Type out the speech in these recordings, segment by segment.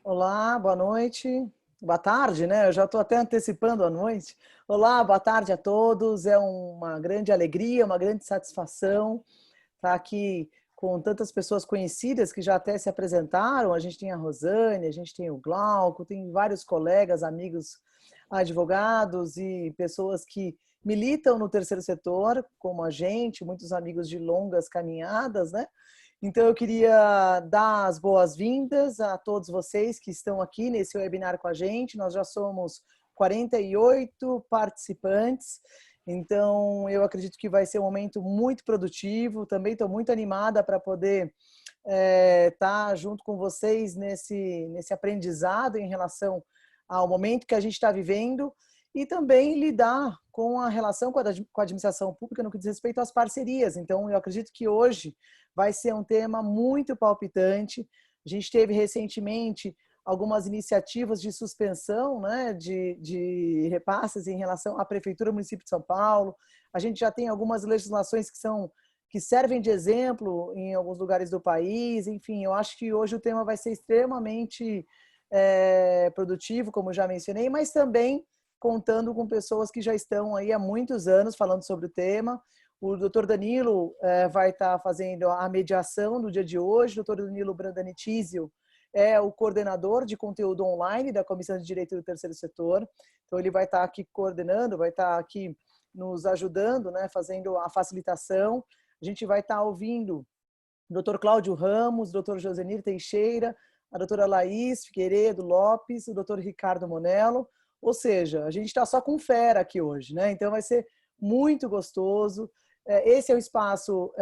Olá, boa noite. Boa tarde, né? Eu já estou até antecipando a noite. Olá, boa tarde a todos. É uma grande alegria, uma grande satisfação estar aqui com tantas pessoas conhecidas que já até se apresentaram. A gente tem a Rosane, a gente tem o Glauco, tem vários colegas, amigos, advogados e pessoas que militam no terceiro setor, como a gente, muitos amigos de longas caminhadas, né? Então, eu queria dar as boas-vindas a todos vocês que estão aqui nesse webinar com a gente. Nós já somos 48 participantes, então eu acredito que vai ser um momento muito produtivo. Também estou muito animada para poder estar junto com vocês nesse aprendizado em relação ao momento que a gente está vivendo e também lidar com a relação com a administração pública no que diz respeito às parcerias. Então, eu acredito que hoje vai ser um tema muito palpitante. A gente teve recentemente algumas iniciativas de suspensão, né, de repasses em relação à Prefeitura do Município de São Paulo. A gente já tem algumas legislações que servem de exemplo em alguns lugares do país. Enfim, eu acho que hoje o tema vai ser extremamente produtivo, como já mencionei, mas também contando com pessoas que já estão aí há muitos anos falando sobre o tema. O doutor Danilo vai estar fazendo a mediação no dia de hoje. O doutor Danilo Brandanitísio é o coordenador de conteúdo online da Comissão de Direito do Terceiro Setor. Então, ele vai estar aqui coordenando, vai estar aqui nos ajudando, né, fazendo a facilitação. A gente vai estar ouvindo o doutor Cláudio Ramos, o doutor Josenir Teixeira, a doutora Laís Figueiredo Lopes, o doutor Ricardo Monello. Ou seja, a gente está só com fera aqui hoje, né? Então vai ser muito gostoso. Esse é um espaço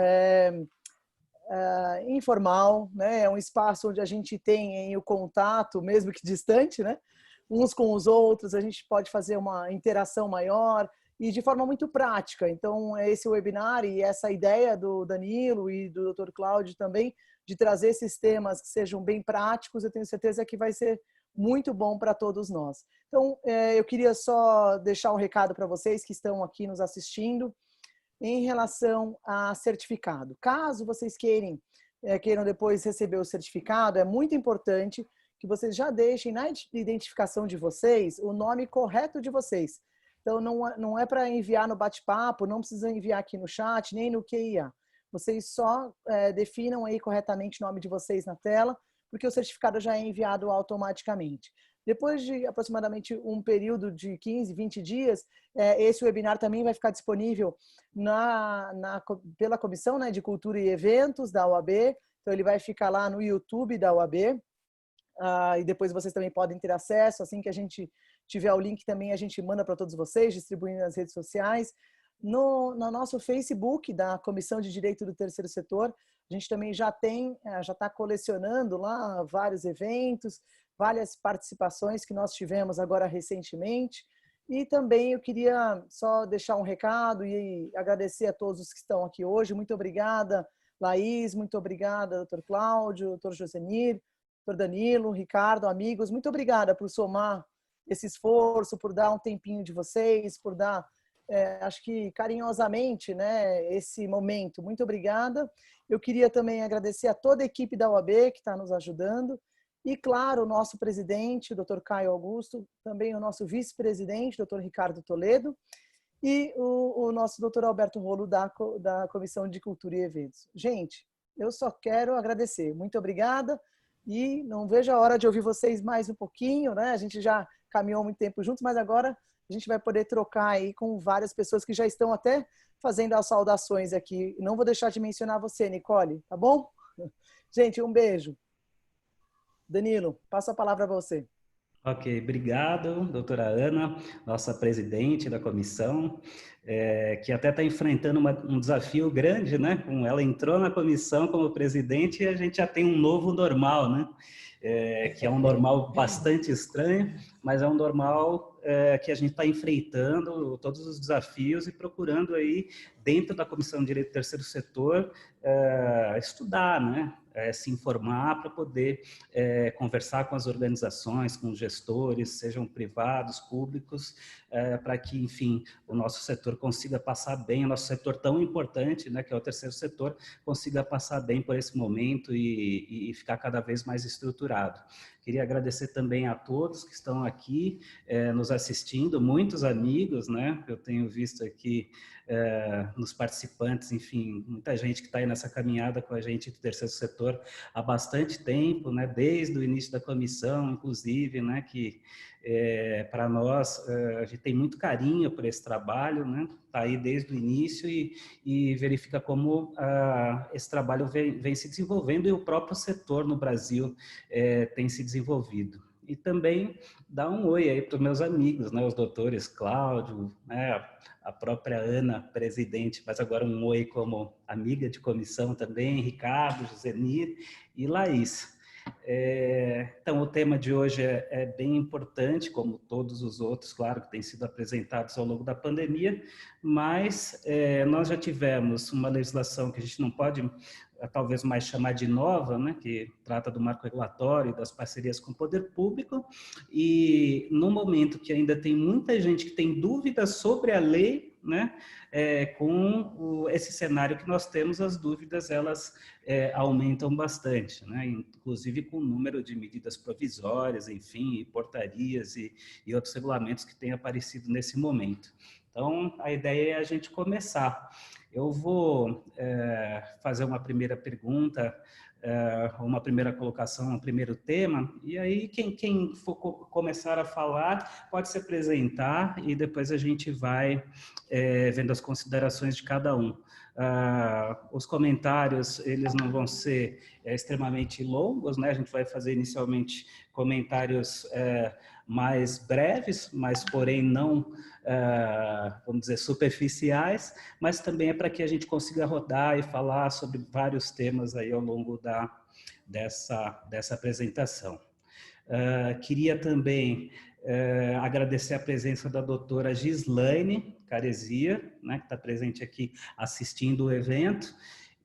informal, né? É um espaço onde a gente tem o contato, mesmo que distante, né? Uns com os outros, a gente pode fazer uma interação maior e de forma muito prática. Então, esse webinar e essa ideia do Danilo e do Dr. Cláudio também de trazer esses temas que sejam bem práticos, eu tenho certeza que vai ser muito bom para todos nós. Então, eu queria só deixar um recado para vocês que estão aqui nos assistindo em relação a certificado. Caso vocês queiram depois receber o certificado, é muito importante que vocês já deixem na identificação de vocês o nome correto de vocês. Então, não é para enviar no bate-papo, não precisa enviar aqui no chat, nem no QIA. Vocês só definam aí corretamente o nome de vocês na tela, porque o certificado já é enviado automaticamente. Depois de aproximadamente um período de 15, 20 dias, esse webinar também vai ficar disponível pela Comissão, né, de Cultura e Eventos da OAB. Então, ele vai ficar lá no YouTube da OAB. E depois vocês também podem ter acesso. Assim que a gente tiver o link também, a gente manda para todos vocês, distribuindo nas redes sociais. No nosso Facebook da Comissão de Direito do Terceiro Setor, a gente também já está colecionando lá vários eventos, várias participações que nós tivemos agora recentemente. E também eu queria só deixar um recado e agradecer a todos os que estão aqui hoje. Muito obrigada, Laís, muito obrigada, doutor Cláudio, doutor Josenir, doutor Danilo, Ricardo, amigos. Muito obrigada por somar esse esforço, por dar um tempinho de vocês, por dar, acho que carinhosamente, né, esse momento. Muito obrigada. Eu queria também agradecer a toda a equipe da OAB que está nos ajudando. E, claro, o nosso presidente, o doutor Caio Augusto, também o nosso vice-presidente, doutor Ricardo Toledo, e o nosso doutor Alberto Rolo, da Comissão de Cultura e Eventos. Gente, eu só quero agradecer. Muito obrigada e não vejo a hora de ouvir vocês mais um pouquinho, né? A gente já caminhou muito tempo juntos, mas agora a gente vai poder trocar aí com várias pessoas que já estão até fazendo as saudações aqui. Não vou deixar de mencionar você, Nicole, tá bom? Gente, um beijo. Danilo, passo a palavra a você. Ok, obrigado, doutora Ana, nossa presidente da comissão, que até está enfrentando um desafio grande, né? Ela entrou na comissão como presidente e a gente já tem um novo normal, né? Que é um normal bastante estranho, mas é um normal que a gente está enfrentando todos os desafios e procurando aí, dentro da Comissão de Direito do Terceiro Setor, estudar, né? Se informar para poder conversar com as organizações, com os gestores, sejam privados, públicos, para que, enfim, o nosso setor consiga passar bem, o nosso setor tão importante, né, que é o terceiro setor, consiga passar bem por esse momento e ficar cada vez mais estruturado. Queria agradecer também a todos que estão aqui nos assistindo, muitos amigos, né? Eu tenho visto aqui nos participantes, enfim, muita gente que está aí nessa caminhada com a gente do terceiro setor há bastante tempo, né? Desde o início da comissão, inclusive, né? Que para nós a gente tem muito carinho por esse trabalho, né? Está aí desde o início e verifica como esse trabalho vem se desenvolvendo e o próprio setor no Brasil tem se desenvolvido. E também dar um oi aí para os meus amigos, né, os doutores Cláudio, né, a própria Ana, presidente, mas agora um oi como amiga de comissão também, Ricardo, Josenir e Laís. Então, o tema de hoje é bem importante, como todos os outros, claro, que têm sido apresentados ao longo da pandemia, mas nós já tivemos uma legislação que a gente não pode talvez mais chamar de nova, né, que trata do marco regulatório e das parcerias com o poder público, e no momento que ainda tem muita gente que tem dúvidas sobre a lei, né, com esse cenário que nós temos, as dúvidas elas aumentam bastante, né, inclusive com o número de medidas provisórias, enfim, portarias e outros regulamentos que têm aparecido nesse momento. Então, a ideia é a gente começar. Eu vou fazer uma primeira pergunta, uma primeira colocação, um primeiro tema, e aí quem for começar a falar pode se apresentar e depois a gente vai vendo as considerações de cada um. Os comentários, eles não vão ser extremamente longos, né? A gente vai fazer inicialmente comentários mais breves, mas porém não, vamos dizer, superficiais, mas também é para que a gente consiga rodar e falar sobre vários temas aí ao longo dessa apresentação. Queria também agradecer a presença da doutora Gislaine Caresia, né, que está presente aqui assistindo o evento,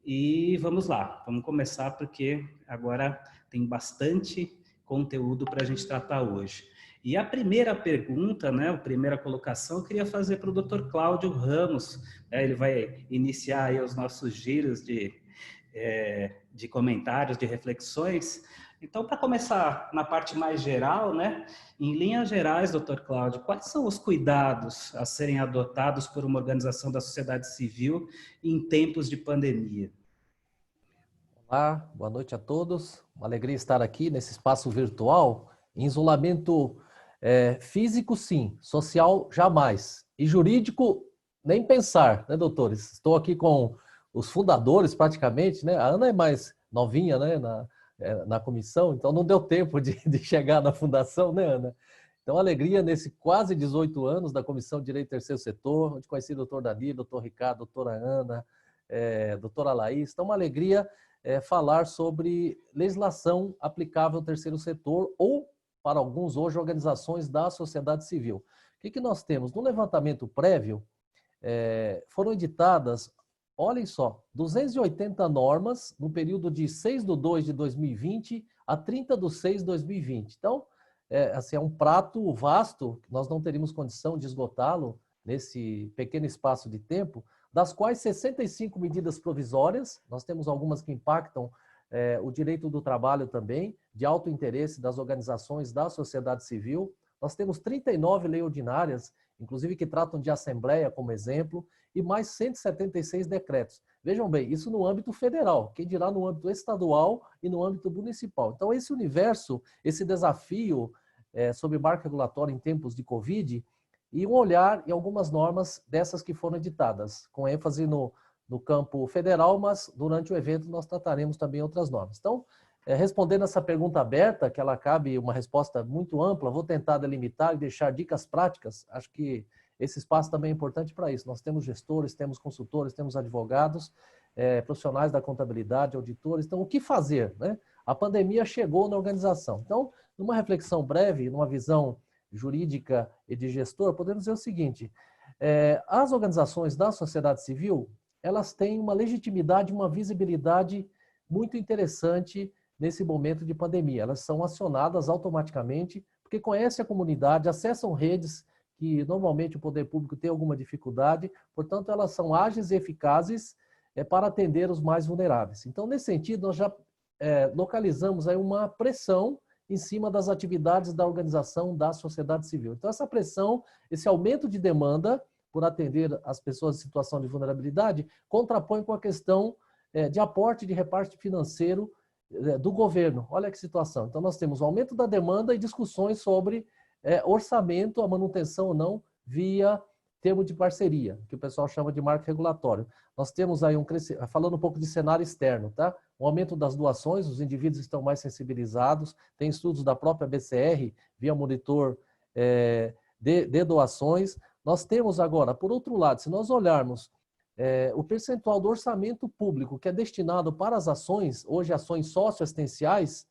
e vamos lá, vamos começar porque agora tem bastante conteúdo para a gente tratar hoje. E a primeira pergunta, né, a primeira colocação, eu queria fazer para o Dr. Cláudio Ramos, né, ele vai iniciar aí os nossos giros de comentários, de reflexões. Então, para começar na parte mais geral, né, em linhas gerais, Dr. Cláudio, quais são os cuidados a serem adotados por uma organização da sociedade civil em tempos de pandemia? Olá, boa noite a todos. Uma alegria estar aqui nesse espaço virtual. Em isolamento físico, sim. Social, jamais. E jurídico, nem pensar, né, doutores? Estou aqui com os fundadores, praticamente, né? A Ana é mais novinha, né, na comissão, então não deu tempo de chegar na fundação, né, Ana? Então, alegria nesse quase 18 anos da Comissão de Direito e Terceiro Setor, onde conheci o doutor Dani, doutor Ricardo, doutora Ana, doutora Laís. Então, uma alegria falar sobre legislação aplicável ao terceiro setor ou, para alguns hoje, organizações da sociedade civil. O que nós temos? No levantamento prévio, foram editadas, olhem só, 280 normas no período de 6/2 de 2020 a 30/6 de 2020. Então, assim, é um prato vasto, nós não teríamos condição de esgotá-lo nesse pequeno espaço de tempo, das quais 65 medidas provisórias, nós temos algumas que impactam o direito do trabalho também, de alto interesse das organizações da sociedade civil. Nós temos 39 leis ordinárias, inclusive que tratam de assembleia como exemplo, e mais 176 decretos. Vejam bem, isso no âmbito federal, quem dirá no âmbito estadual e no âmbito municipal. Então, esse universo, esse desafio sobre marco regulatório em tempos de Covid, e um olhar em algumas normas dessas que foram editadas, com ênfase no campo federal, mas durante o evento nós trataremos também outras normas. Então, respondendo essa pergunta aberta, que ela cabe uma resposta muito ampla, vou tentar delimitar e deixar dicas práticas. Acho que esse espaço também é importante para isso. Nós temos gestores, temos consultores, temos advogados, profissionais da contabilidade, auditores. Então, o que fazer, né? A pandemia chegou na organização. Então, numa reflexão breve, numa visão jurídica e de gestor, podemos dizer o seguinte: as organizações da sociedade civil, elas têm uma legitimidade, uma visibilidade muito interessante nesse momento de pandemia. Elas são acionadas automaticamente, porque conhecem a comunidade, acessam redes que normalmente o poder público tem alguma dificuldade, portanto, elas são ágeis e eficazes para atender os mais vulneráveis. Então, nesse sentido, nós já localizamos aí uma pressão em cima das atividades da organização da sociedade civil. Então, essa pressão, esse aumento de demanda por atender as pessoas em situação de vulnerabilidade, contrapõe com a questão de aporte de reparto financeiro do governo. Olha que situação. Então, nós temos o aumento da demanda e discussões sobre orçamento, a manutenção ou não, via termo de parceria, que o pessoal chama de marco regulatório. Nós temos aí falando um pouco de cenário externo, tá? O aumento das doações, os indivíduos estão mais sensibilizados, tem estudos da própria BCR, via monitor de doações. Nós temos agora, por outro lado, se nós olharmos o percentual do orçamento público que é destinado para as ações, hoje ações socioassistenciais,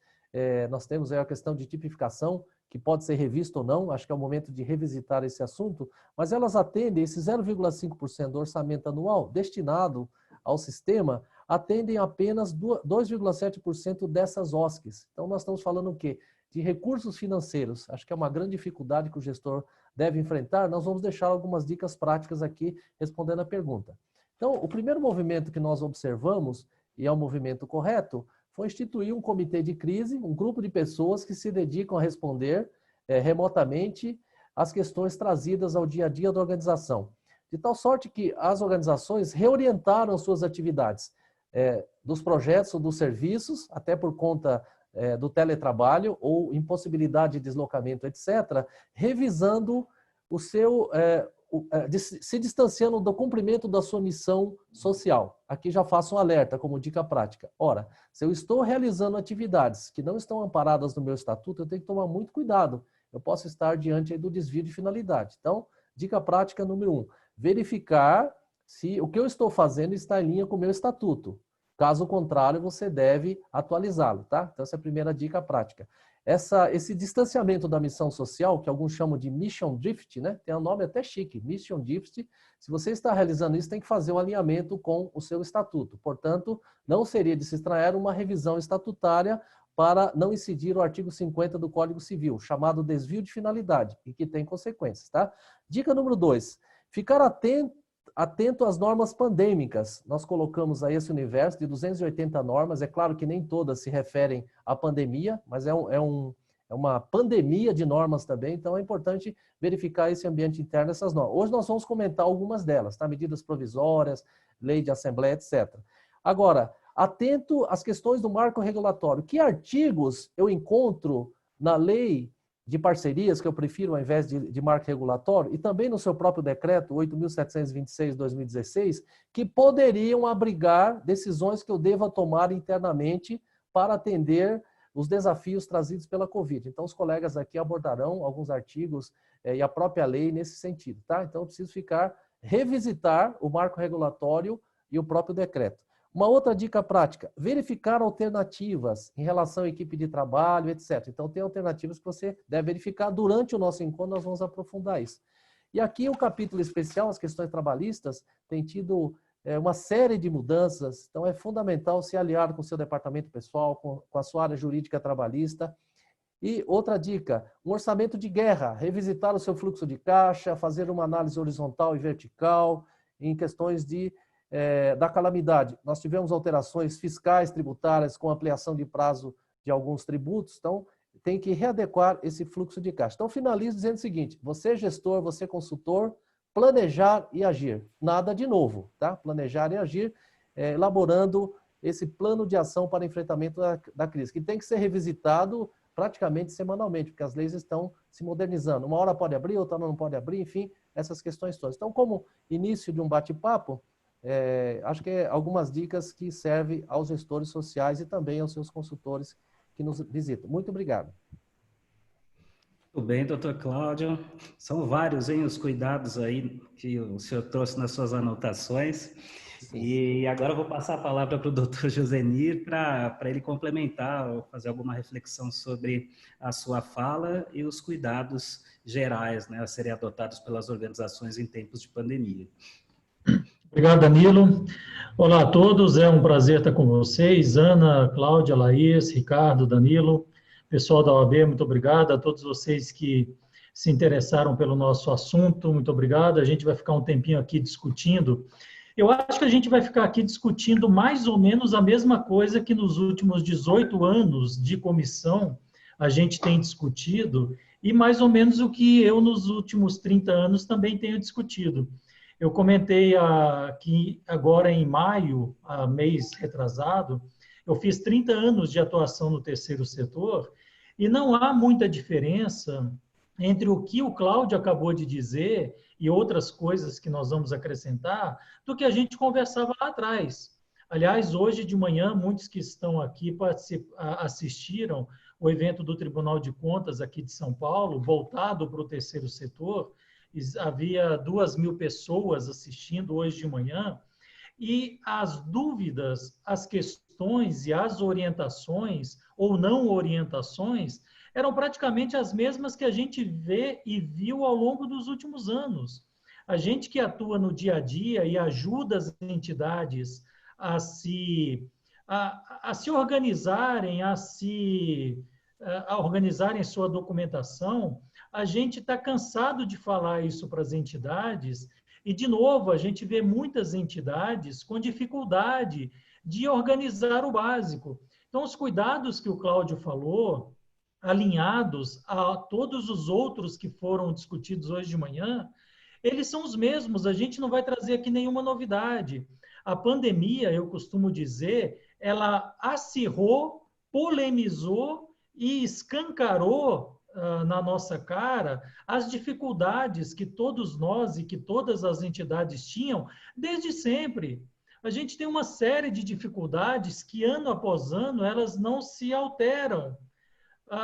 nós temos aí a questão de tipificação, que pode ser revista ou não, acho que é o momento de revisitar esse assunto, mas elas atendem, esse 0,5% do orçamento anual destinado ao sistema, atendem apenas 2,7% dessas OSCs. Então, nós estamos falando o quê? De recursos financeiros. Acho que é uma grande dificuldade que o gestor deve enfrentar. Nós vamos deixar algumas dicas práticas aqui respondendo a pergunta. Então, o primeiro movimento que nós observamos, e é um movimento correto, foi instituir um comitê de crise, um grupo de pessoas que se dedicam a responder remotamente às questões trazidas ao dia a dia da organização. De tal sorte que as organizações reorientaram suas atividades dos projetos ou dos serviços, até por conta do teletrabalho ou impossibilidade de deslocamento, etc., revisando o seu... se distanciando do cumprimento da sua missão social. Aqui já faço um alerta como dica prática. Ora, se eu estou realizando atividades que não estão amparadas no meu estatuto, eu tenho que tomar muito cuidado. Eu posso estar diante do desvio de finalidade. Então, dica prática número 1, verificar se o que eu estou fazendo está em linha com o meu estatuto. Caso contrário, você deve atualizá-lo, tá? Então, essa é a primeira dica prática. Esse distanciamento da missão social, que alguns chamam de mission drift, né? Tem um nome até chique, mission drift. Se você está realizando isso, tem que fazer um alinhamento com o seu estatuto. Portanto, não seria de se extrair uma revisão estatutária para não incidir o artigo 50 do Código Civil, chamado desvio de finalidade, e que tem consequências, tá? Dica número 2, ficar atento às normas pandêmicas. Nós colocamos aí esse universo de 280 normas. É claro que nem todas se referem à pandemia, mas é uma pandemia de normas também, então é importante verificar esse ambiente interno dessas normas. Hoje nós vamos comentar algumas delas, tá? Medidas provisórias, lei de assembleia, etc. Agora, atento às questões do marco regulatório. Que artigos eu encontro na lei de parcerias, que eu prefiro ao invés de marco regulatório, e também no seu próprio decreto 8.726/2016, que poderiam abrigar decisões que eu deva tomar internamente para atender os desafios trazidos pela Covid. Então, os colegas aqui abordarão alguns artigos e a própria lei nesse sentido, tá? Então, eu preciso revisitar o marco regulatório e o próprio decreto. Uma outra dica prática, verificar alternativas em relação à equipe de trabalho, etc. Então, tem alternativas que você deve verificar. Durante o nosso encontro, nós vamos aprofundar isso. E aqui o capítulo especial, as questões trabalhistas, tem tido uma série de mudanças. Então, é fundamental se aliar com o seu departamento pessoal, com a sua área jurídica trabalhista. E outra dica, um orçamento de guerra, revisitar o seu fluxo de caixa, fazer uma análise horizontal e vertical em questões da calamidade. Nós tivemos alterações fiscais, tributárias, com ampliação de prazo de alguns tributos, então tem que readequar esse fluxo de caixa. Então, finalizo dizendo o seguinte, você gestor, você consultor, planejar e agir. Nada de novo, tá? Planejar e agir, elaborando esse plano de ação para enfrentamento da crise, que tem que ser revisitado praticamente semanalmente, porque as leis estão se modernizando. Uma hora pode abrir, outra não pode abrir, enfim, essas questões todas. Então, como início de um bate-papo, acho que algumas dicas que servem aos gestores sociais e também aos seus consultores que nos visitam. Muito obrigado. Muito bem, doutor Cláudio. São vários, hein, os cuidados aí que o senhor trouxe nas suas anotações. Sim. E agora eu vou passar a palavra para o doutor Josenir para ele complementar ou fazer alguma reflexão sobre a sua fala e os cuidados gerais, né, a serem adotados pelas organizações em tempos de pandemia. Obrigado, Danilo. Olá a todos, é um prazer estar com vocês. Ana, Cláudia, Laís, Ricardo, Danilo, pessoal da OAB, muito obrigado. A todos vocês que se interessaram pelo nosso assunto, muito obrigado. A gente vai ficar um tempinho aqui discutindo. Eu acho que a gente vai ficar aqui discutindo mais ou menos a mesma coisa que nos últimos 18 anos de comissão a gente tem discutido e mais ou menos o que eu nos últimos 30 anos também tenho discutido. Eu comentei que agora em maio, mês retrasado, eu fiz 30 anos de atuação no terceiro setor e não há muita diferença entre o que o Cláudio acabou de dizer e outras coisas que nós vamos acrescentar do que a gente conversava lá atrás. Aliás, hoje de manhã, muitos que estão aqui assistiram o evento do Tribunal de Contas aqui de São Paulo, voltado para o terceiro setor. Havia 2.000 pessoas assistindo hoje de manhã, e as dúvidas, as questões e as orientações, ou não orientações, eram praticamente as mesmas que a gente vê e viu ao longo dos últimos anos. A gente que atua no dia a dia e ajuda as entidades a se organizarem, a organizarem sua documentação, a gente está cansado de falar isso para as entidades e, de novo, a gente vê muitas entidades com dificuldade de organizar o básico. Então, os cuidados que o Cláudio falou, alinhados a todos os outros que foram discutidos hoje de manhã, eles são os mesmos, a gente não vai trazer aqui nenhuma novidade. A pandemia, eu costumo dizer, ela acirrou, polemizou e escancarou na nossa cara as dificuldades que todos nós e que todas as entidades tinham desde sempre. A gente tem uma série de dificuldades que, ano após ano, elas não se alteram.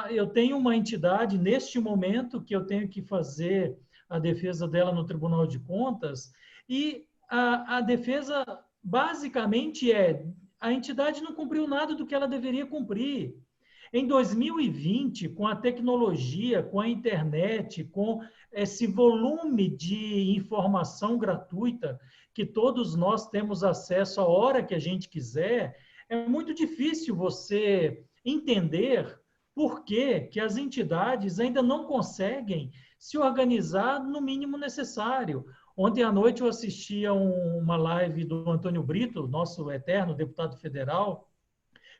Eu tenho uma entidade, neste momento, que eu tenho que fazer a defesa dela no Tribunal de Contas, e a defesa, basicamente, a entidade não cumpriu nada do que ela deveria cumprir. Em 2020, com a tecnologia, com a internet, com esse volume de informação gratuita que todos nós temos acesso a hora que a gente quiser, é muito difícil você entender por que as entidades ainda não conseguem se organizar no mínimo necessário. Ontem à noite eu assisti a uma live do Antônio Brito, nosso eterno deputado federal,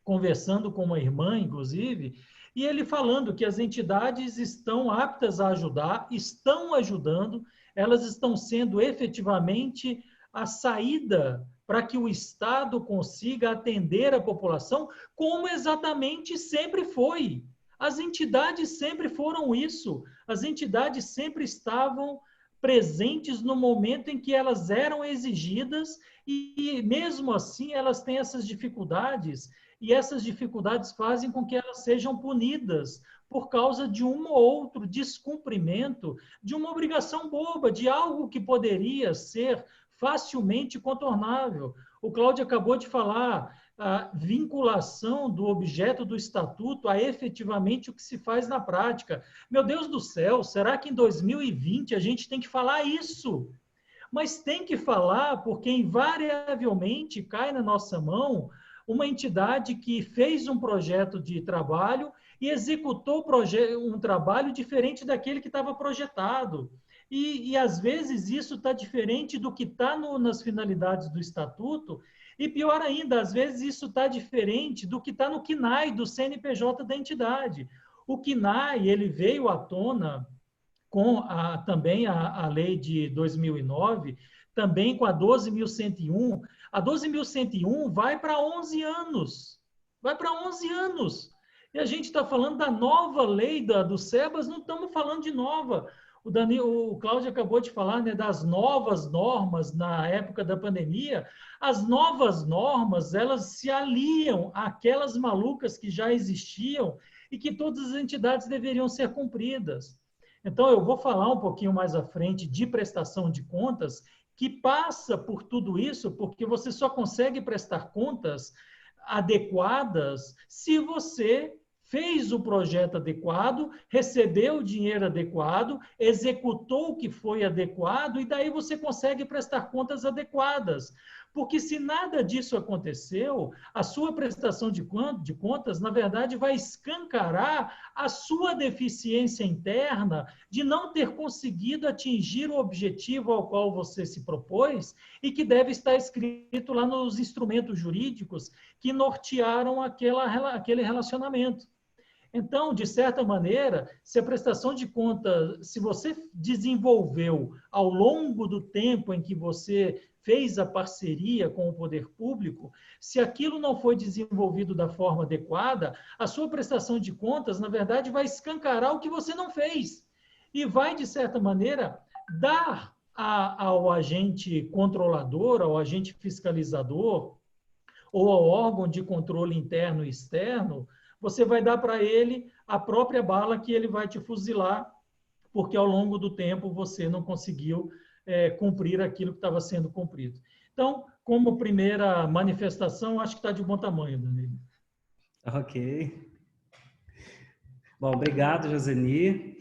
conversando com uma irmã, inclusive, e ele falando que as entidades estão aptas a ajudar, estão ajudando, elas estão sendo efetivamente a saída para que o Estado consiga atender a população, como exatamente sempre foi. As entidades sempre foram isso. As entidades sempre estavam presentes no momento em que elas eram exigidas e mesmo assim, elas têm essas dificuldades e essas dificuldades fazem com que elas sejam punidas por causa de um ou outro descumprimento de uma obrigação boba, de algo que poderia ser facilmente contornável. O Cláudio acabou de falar a vinculação do objeto do estatuto a efetivamente o que se faz na prática. Meu Deus do céu, será que em 2020 a gente tem que falar isso? Mas tem que falar porque invariavelmente cai na nossa mão uma entidade que fez um projeto de trabalho e executou um trabalho diferente daquele que estava projetado. E às vezes isso está diferente do que está nas finalidades do estatuto, e pior ainda, às vezes isso está diferente do que está no CNAE, do CNPJ da entidade. O CNAE, ele veio à tona com também a lei de 2009, também com a 12.101. A 12.101 vai para 11 anos. Vai para 11 anos. E a gente está falando da nova lei do SEBAS, não estamos falando de nova. O Cláudio acabou de falar, né, das novas normas na época da pandemia. As novas normas, elas se aliam àquelas malucas que já existiam e que todas as entidades deveriam ser cumpridas. Então, eu vou falar um pouquinho mais à frente de prestação de contas, que passa por tudo isso, porque você só consegue prestar contas adequadas se você fez o projeto adequado, recebeu o dinheiro adequado, executou o que foi adequado, e daí você consegue prestar contas adequadas. Porque se nada disso aconteceu, a sua prestação de contas, na verdade, vai escancarar a sua deficiência interna de não ter conseguido atingir o objetivo ao qual você se propôs e que deve estar escrito lá nos instrumentos jurídicos que nortearam aquele relacionamento. Então, de certa maneira, se a prestação de contas, se você desenvolveu ao longo do tempo em que você fez a parceria com o poder público, se aquilo não foi desenvolvido da forma adequada, a sua prestação de contas, na verdade, vai escancarar o que você não fez e vai, de certa maneira, dar ao agente controlador, ao agente fiscalizador ou ao órgão de controle interno e externo, você vai dar para ele a própria bala que ele vai te fuzilar, porque ao longo do tempo você não conseguiu cumprir aquilo que estava sendo cumprido. Então, como primeira manifestação, acho que está de bom tamanho, Danilo. Ok. Bom, obrigado, Joseni.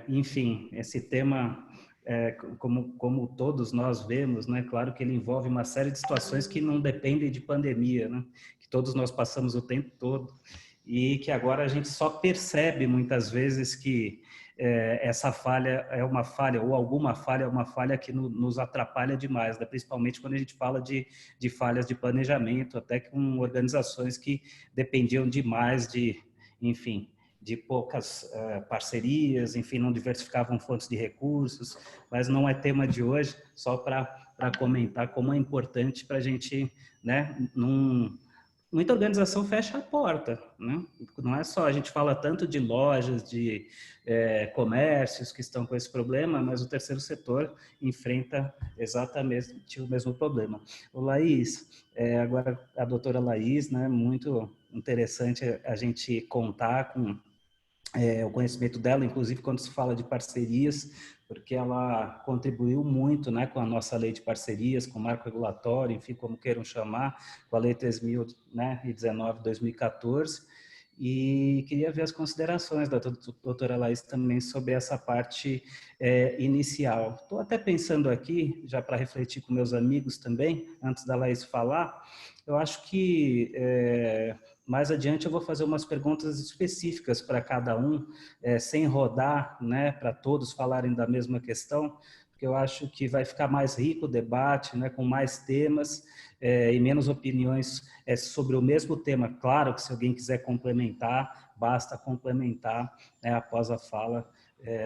Enfim, esse tema, como todos nós vemos, né, claro que ele envolve uma série de situações que não dependem de pandemia, né, que todos nós passamos o tempo todo e que agora a gente só percebe muitas vezes que essa falha é uma falha, ou alguma falha é uma falha que nos atrapalha demais, né? Principalmente quando a gente fala de falhas de planejamento, até com organizações que dependiam demais enfim, de poucas parcerias, enfim, não diversificavam fontes de recursos, mas não é tema de hoje, só para comentar como é importante para a gente, né, muita organização fecha a porta, né? Não é só, a gente fala tanto de lojas, de comércios que estão com esse problema, mas o terceiro setor enfrenta exatamente o mesmo problema. O Laís, agora a doutora Laís, né, muito interessante a gente contar com o conhecimento dela, inclusive quando se fala de parcerias, porque ela contribuiu muito, né, com a nossa lei de parcerias, com o marco regulatório, enfim, como queiram chamar, com a lei 3.019, 2014, e queria ver as considerações da doutora Laís também sobre essa parte inicial. Estou até pensando aqui, já para refletir com meus amigos também, antes da Laís falar, eu acho que mais adiante eu vou fazer umas perguntas específicas para cada um, sem rodar, né, para todos falarem da mesma questão, porque eu acho que vai ficar mais rico o debate, né, com mais temas e menos opiniões sobre o mesmo tema. Claro que se alguém quiser complementar, basta complementar, né, após a fala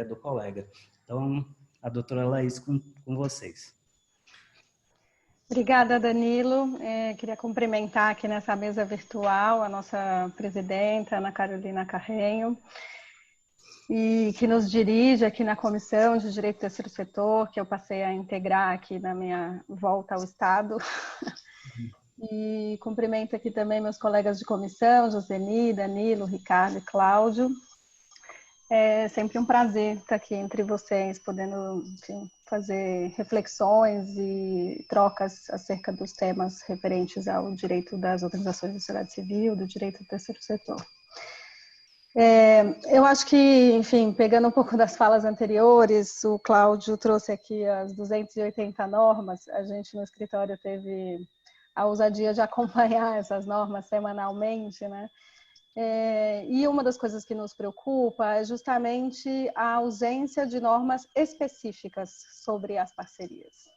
do colega. Então, a doutora Laís, com vocês. Obrigada, Danilo. Queria cumprimentar aqui nessa mesa virtual a nossa presidenta, Ana Carolina Carrenho, e que nos dirige aqui na Comissão de Direito do Terceiro Setor, que eu passei a integrar aqui na minha volta ao Estado. E cumprimento aqui também meus colegas de comissão, Joseni, Danilo, Ricardo e Cláudio. É sempre um prazer estar aqui entre vocês, podendo, enfim, fazer reflexões e trocas acerca dos temas referentes ao direito das organizações da sociedade civil, do direito do terceiro setor. Eu acho que, enfim, pegando um pouco das falas anteriores, o Cláudio trouxe aqui as 280 normas, a gente no escritório teve a ousadia de acompanhar essas normas semanalmente, né? E uma das coisas que nos preocupa é justamente a ausência de normas específicas sobre as parcerias.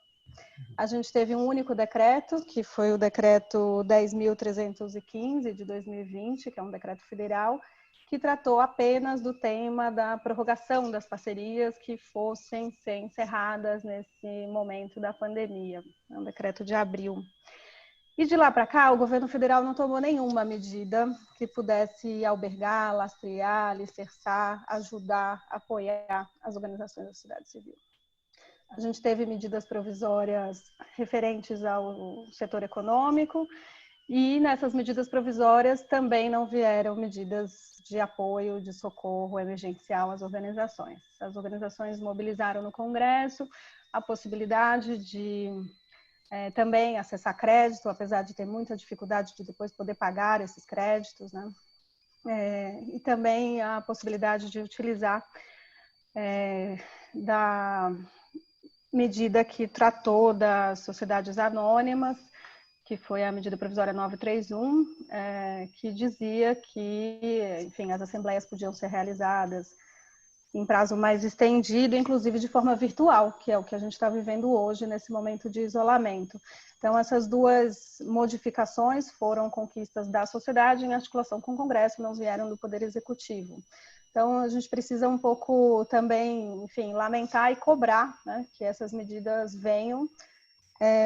A gente teve um único decreto, que foi o decreto 10.315 de 2020, que é um decreto federal, que tratou apenas do tema da prorrogação das parcerias que fossem ser encerradas nesse momento da pandemia. É um decreto de abril. E de lá para cá, o governo federal não tomou nenhuma medida que pudesse albergar, lastrear, alicerçar, ajudar, apoiar as organizações da sociedade civil. A gente teve medidas provisórias referentes ao setor econômico e nessas medidas provisórias também não vieram medidas de apoio, de socorro emergencial às organizações. As organizações mobilizaram no Congresso a possibilidade de também acessar crédito, apesar de ter muita dificuldade de depois poder pagar esses créditos, né? E também a possibilidade de utilizar da medida que tratou das sociedades anônimas, que foi a medida provisória 931, que dizia que, enfim, as assembleias podiam ser realizadas em prazo mais estendido, inclusive de forma virtual, que é o que a gente está vivendo hoje nesse momento de isolamento. Então, essas duas modificações foram conquistas da sociedade em articulação com o Congresso, não vieram do Poder Executivo. Então, a gente precisa um pouco também, enfim, lamentar e cobrar, né, que essas medidas venham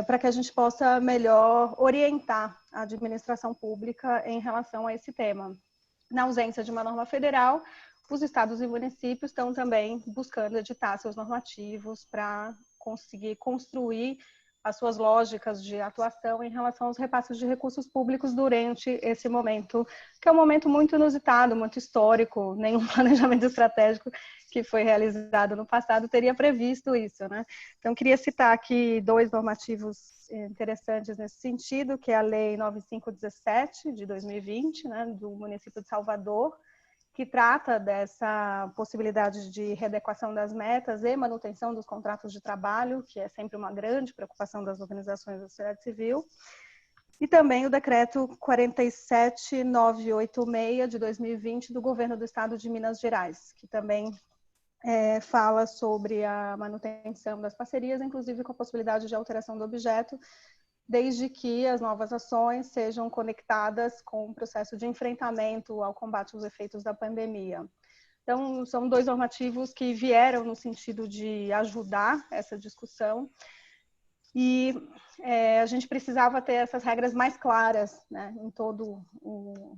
para que a gente possa melhor orientar a administração pública em relação a esse tema. Na ausência de uma norma federal, os estados e municípios estão também buscando editar seus normativos para conseguir construir as suas lógicas de atuação em relação aos repasses de recursos públicos durante esse momento, que é um momento muito inusitado, muito histórico. Nenhum planejamento estratégico que foi realizado no passado teria previsto isso, né? Então, queria citar aqui 2 normativos interessantes nesse sentido, que é a Lei 9517, de 2020, né, do município de Salvador, que trata dessa possibilidade de readequação das metas e manutenção dos contratos de trabalho, que é sempre uma grande preocupação das organizações da sociedade civil. E também o decreto 47986 de 2020 do governo do estado de Minas Gerais, que também fala sobre a manutenção das parcerias, inclusive com a possibilidade de alteração do objeto, desde que as novas ações sejam conectadas com o processo de enfrentamento ao combate aos efeitos da pandemia. Então, são 2 normativos que vieram no sentido de ajudar essa discussão e a gente precisava ter essas regras mais claras, né, em todo o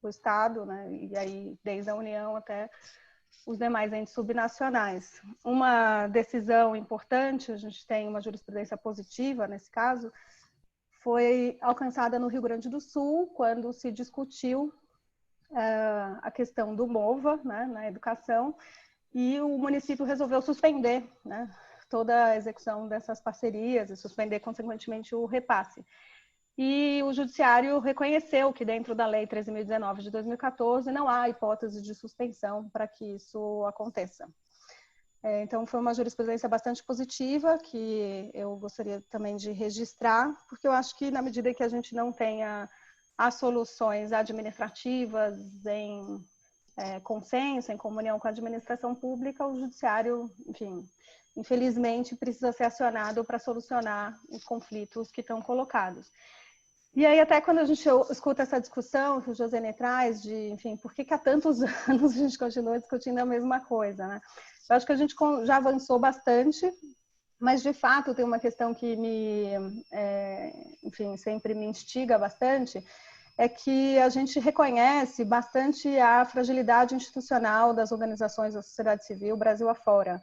Estado, né, e aí desde a União até os demais entes subnacionais. Uma decisão importante, a gente tem uma jurisprudência positiva nesse caso, foi alcançada no Rio Grande do Sul, quando se discutiu a questão do MOVA, né, na educação, e o município resolveu suspender, né, toda a execução dessas parcerias e suspender, consequentemente, o repasse. E o Judiciário reconheceu que dentro da Lei 13.019 de 2014 não há hipótese de suspensão para que isso aconteça. Então, foi uma jurisprudência bastante positiva que eu gostaria também de registrar, porque eu acho que na medida que a gente não tenha as soluções administrativas em consenso, em comunhão com a administração pública, o Judiciário, enfim, infelizmente, precisa ser acionado para solucionar os conflitos que estão colocados. E aí, até quando a gente escuta essa discussão que o Josene traz de, enfim, por que há tantos anos a gente continua discutindo a mesma coisa, né? Eu acho que a gente já avançou bastante, mas, de fato, tem uma questão que enfim, sempre me instiga bastante, é que a gente reconhece bastante a fragilidade institucional das organizações da sociedade civil Brasil afora.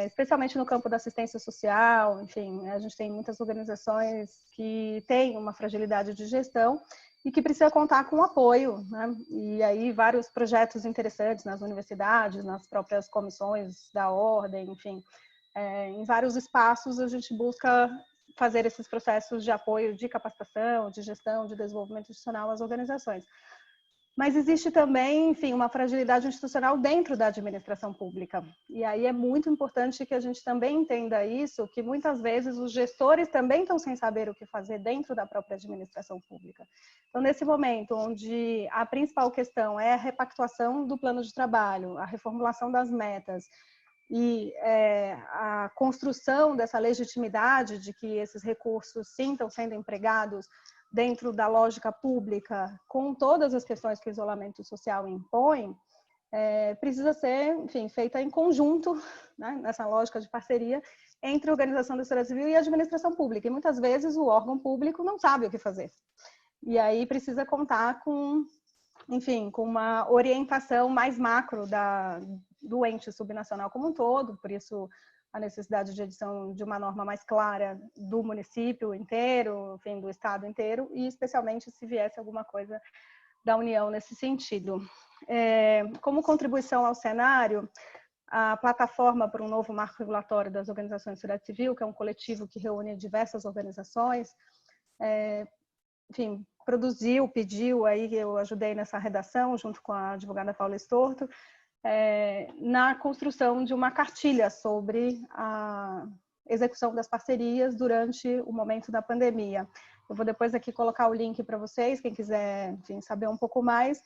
Especialmente no campo da assistência social, enfim, a gente tem muitas organizações que têm uma fragilidade de gestão e que precisa contar com apoio, né? E aí vários projetos interessantes nas universidades, nas próprias comissões da ordem, enfim, em vários espaços a gente busca fazer esses processos de apoio, de capacitação, de gestão, de desenvolvimento institucional às organizações. Mas existe também, enfim, uma fragilidade institucional dentro da administração pública. E aí é muito importante que a gente também entenda isso, que muitas vezes os gestores também estão sem saber o que fazer dentro da própria administração pública. Então, nesse momento, onde a principal questão é a repactuação do plano de trabalho, a reformulação das metas e a construção dessa legitimidade de que esses recursos sim estão sendo empregados dentro da lógica pública, com todas as questões que o isolamento social impõe, precisa ser, enfim, feita em conjunto, né, nessa lógica de parceria entre a organização da sociedade civil e a administração pública. E muitas vezes o órgão público não sabe o que fazer. E aí precisa contar com, enfim, com uma orientação mais macro do ente subnacional como um todo, por isso a necessidade de edição de uma norma mais clara do município inteiro, enfim, do estado inteiro, e especialmente se viesse alguma coisa da União nesse sentido. Como contribuição ao cenário, a plataforma para um novo marco regulatório das organizações de sociedade civil, que é um coletivo que reúne diversas organizações, enfim, pediu, aí eu ajudei nessa redação, junto com a advogada Paula Estorto, na construção de uma cartilha sobre a execução das parcerias durante o momento da pandemia. Eu vou depois aqui colocar o link para vocês, quem quiser, enfim, saber um pouco mais,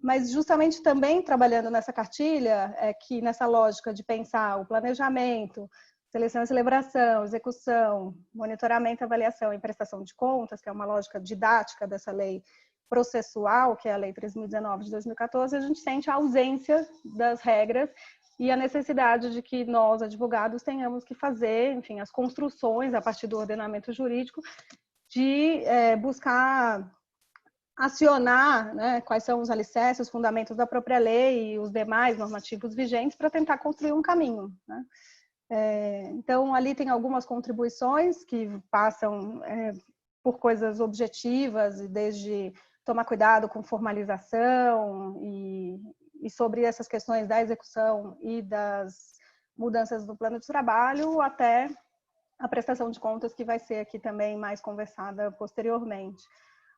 Mas justamente também trabalhando nessa cartilha, é que nessa lógica de pensar o planejamento, seleção e celebração, execução, monitoramento, avaliação e prestação de contas, que é uma lógica didática dessa lei processual, que é a Lei 3.019 de 2014, a gente sente a ausência das regras e a necessidade de que nós, advogados, tenhamos que fazer, enfim, as construções a partir do ordenamento jurídico de buscar acionar, né, quais são os alicerces, os fundamentos da própria lei e os demais normativos vigentes para tentar construir um caminho, né? Então, ali tem algumas contribuições que passam por coisas objetivas, desde tomar cuidado com formalização e sobre essas questões da execução e das mudanças do plano de trabalho, até a prestação de contas, que vai ser aqui também mais conversada posteriormente.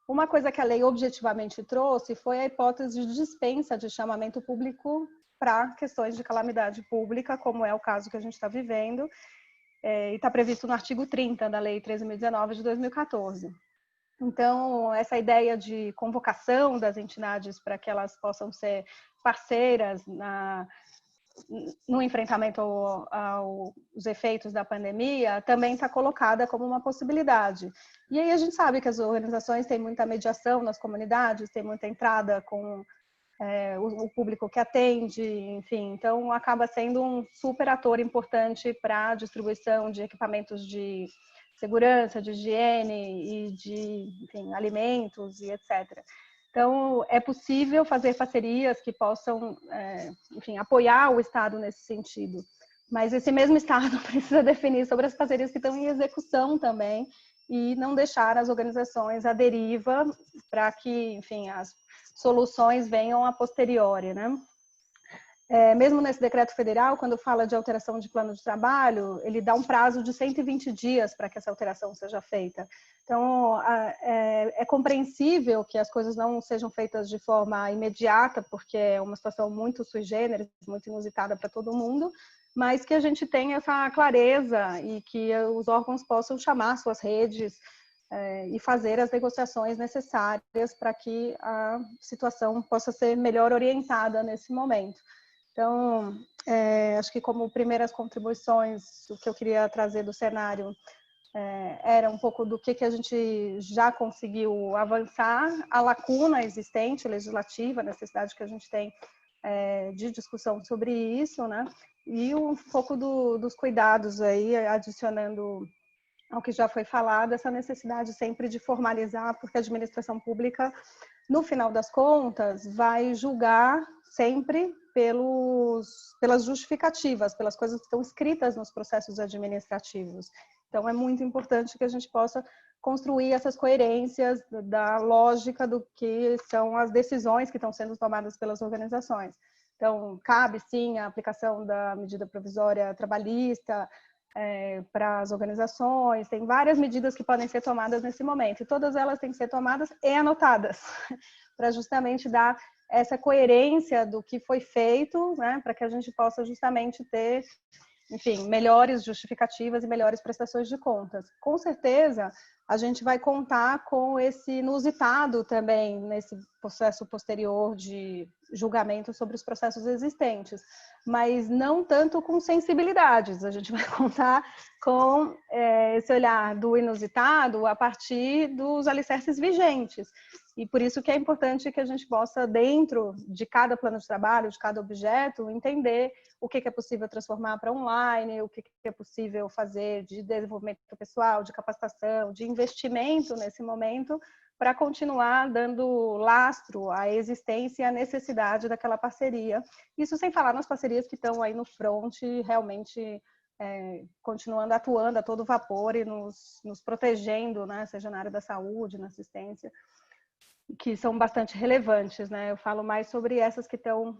Uma coisa que a lei objetivamente trouxe foi a hipótese de dispensa de chamamento público para questões de calamidade pública, como é o caso que a gente está vivendo, e está previsto no artigo 30 da Lei 13.019 de 2014. Então, essa ideia de convocação das entidades para que elas possam ser parceiras no enfrentamento aos efeitos da pandemia também está colocada como uma possibilidade. E aí a gente sabe que as organizações têm muita mediação nas comunidades, tem muita entrada com o público que atende, enfim, então acaba sendo um super ator importante para a distribuição de equipamentos de segurança, de higiene e de, enfim, alimentos e etc. Então, é possível fazer parcerias que possam, enfim, apoiar o Estado nesse sentido. Mas esse mesmo Estado precisa definir sobre as parcerias que estão em execução também e não deixar as organizações à deriva para que, enfim, as soluções venham a posteriori, né? Mesmo nesse decreto federal, quando fala de alteração de plano de trabalho, ele dá um prazo de 120 dias para que essa alteração seja feita. Então, é compreensível que as coisas não sejam feitas de forma imediata, porque é uma situação muito sui generis, muito inusitada para todo mundo, mas que a gente tenha essa clareza e que os órgãos possam chamar suas redes e fazer as negociações necessárias para que a situação possa ser melhor orientada nesse momento. Então, acho que como primeiras contribuições, o que eu queria trazer do cenário era um pouco do que a gente já conseguiu avançar, a lacuna existente legislativa, a necessidade que a gente tem de discussão sobre isso, né? E um pouco dos cuidados aí, adicionando ao que já foi falado, essa necessidade sempre de formalizar, porque a administração pública, no final das contas, vai julgar sempre pelas justificativas, pelas coisas que estão escritas nos processos administrativos. Então, é muito importante que a gente possa construir essas coerências da lógica do que são as decisões que estão sendo tomadas pelas organizações. Então, cabe sim a aplicação da medida provisória trabalhista para as organizações, tem várias medidas que podem ser tomadas nesse momento, e todas elas têm que ser tomadas e anotadas, para justamente dar essa coerência do que foi feito, né, para que a gente possa justamente ter, enfim, melhores justificativas e melhores prestações de contas. Com certeza, a gente vai contar com esse inusitado também nesse processo posterior de julgamento sobre os processos existentes, mas não tanto com sensibilidades. A gente vai contar com esse olhar do inusitado a partir dos alicerces vigentes. E por isso que é importante que a gente possa, dentro de cada plano de trabalho, de cada objeto, entender o que é possível transformar para online, o que é possível fazer de desenvolvimento pessoal, de capacitação, de investimento nesse momento, para continuar dando lastro à existência e à necessidade daquela parceria. Isso sem falar nas parcerias que estão aí no front, realmente continuando atuando a todo vapor e nos protegendo, né, seja na área da saúde, na assistência, que são bastante relevantes, né? Eu falo mais sobre essas que estão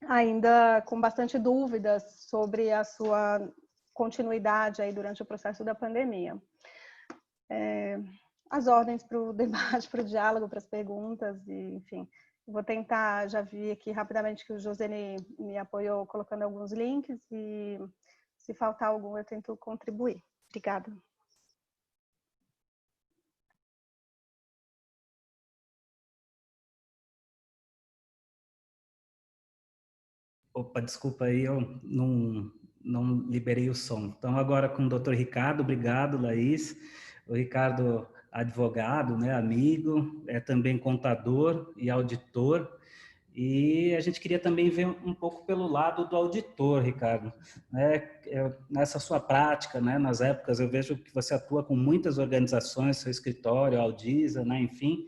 ainda com bastante dúvidas sobre a sua continuidade aí durante o processo da pandemia. As ordens para o debate, para o diálogo, para as perguntas, e, enfim, vou tentar, já vi aqui rapidamente que o Josene me apoiou colocando alguns links, e se faltar algum eu tento contribuir. Obrigada. Opa, desculpa aí, eu não liberei o som. Então, agora com o doutor Ricardo, obrigado, Laís. O Ricardo, advogado, né, amigo, é também contador e auditor. E a gente queria também ver um pouco pelo lado do auditor, Ricardo, né? Nessa sua prática, né? Nas épocas, eu vejo que você atua com muitas organizações, seu escritório, a Audisa, né? Enfim,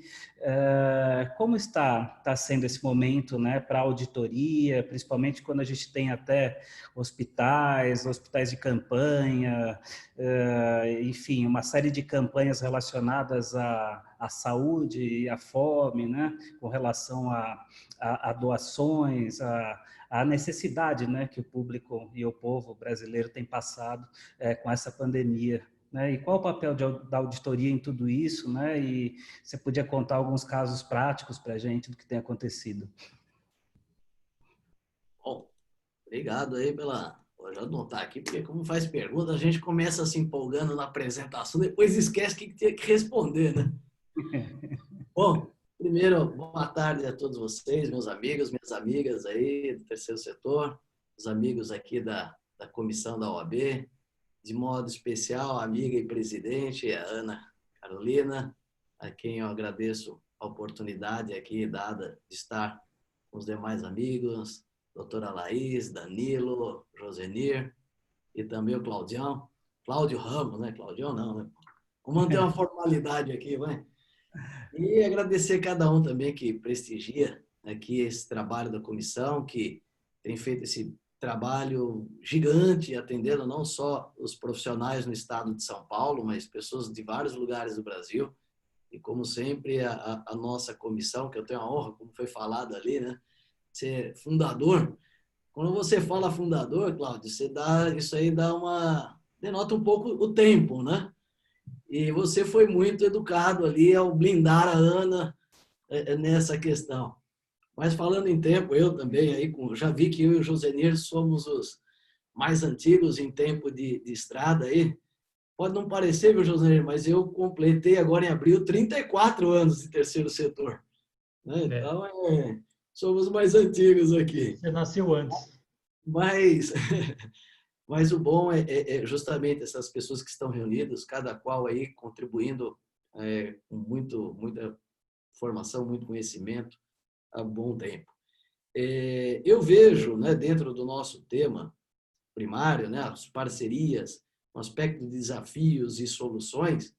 como está sendo esse momento, né? Para a auditoria, principalmente quando a gente tem até hospitais de campanha, enfim, uma série de campanhas relacionadas à saúde e à fome, né? Com relação a doações, a necessidade, né, que o público e o povo brasileiro tem passado com essa pandemia. Né? E qual o papel da auditoria em tudo isso? Né? E você podia contar alguns casos práticos para a gente do que tem acontecido. Bom, obrigado aí Vou já anotar aqui, porque como faz pergunta, a gente começa se empolgando na apresentação, depois esquece que tinha que responder, né? Bom, primeiro, boa tarde a todos vocês, meus amigos, minhas amigas aí do terceiro setor, os amigos aqui da comissão da OAB, de modo especial, a amiga e presidente, a Ana Carolina, a quem eu agradeço a oportunidade aqui dada de estar com os demais amigos, doutora Laís, Danilo, Josenir e também o Claudião, Cláudio Ramos, né? Claudião não, né? Vamos manter uma formalidade aqui, vai. E agradecer cada um também que prestigia aqui esse trabalho da comissão, que tem feito esse trabalho gigante, atendendo não só os profissionais no estado de São Paulo, mas pessoas de vários lugares do Brasil. E, como sempre, a nossa comissão, que eu tenho a honra, como foi falado ali, né, ser fundador. Quando você fala fundador, Cláudio, isso aí denota um pouco o tempo, né? E você foi muito educado ali ao blindar a Ana nessa questão. Mas falando em tempo, eu também, aí, já vi que eu e o Josenir somos os mais antigos em tempo de estrada aí. Pode não parecer, viu, Josenir, mas eu completei agora em abril 34 anos de terceiro setor. Né? Então, somos mais antigos aqui. Você nasceu antes. Mas o bom é justamente essas pessoas que estão reunidas, cada qual aí contribuindo com muita formação, muito conhecimento há bom tempo. Eu vejo, né, dentro do nosso tema primário, né, as parcerias, o aspecto de desafios e soluções,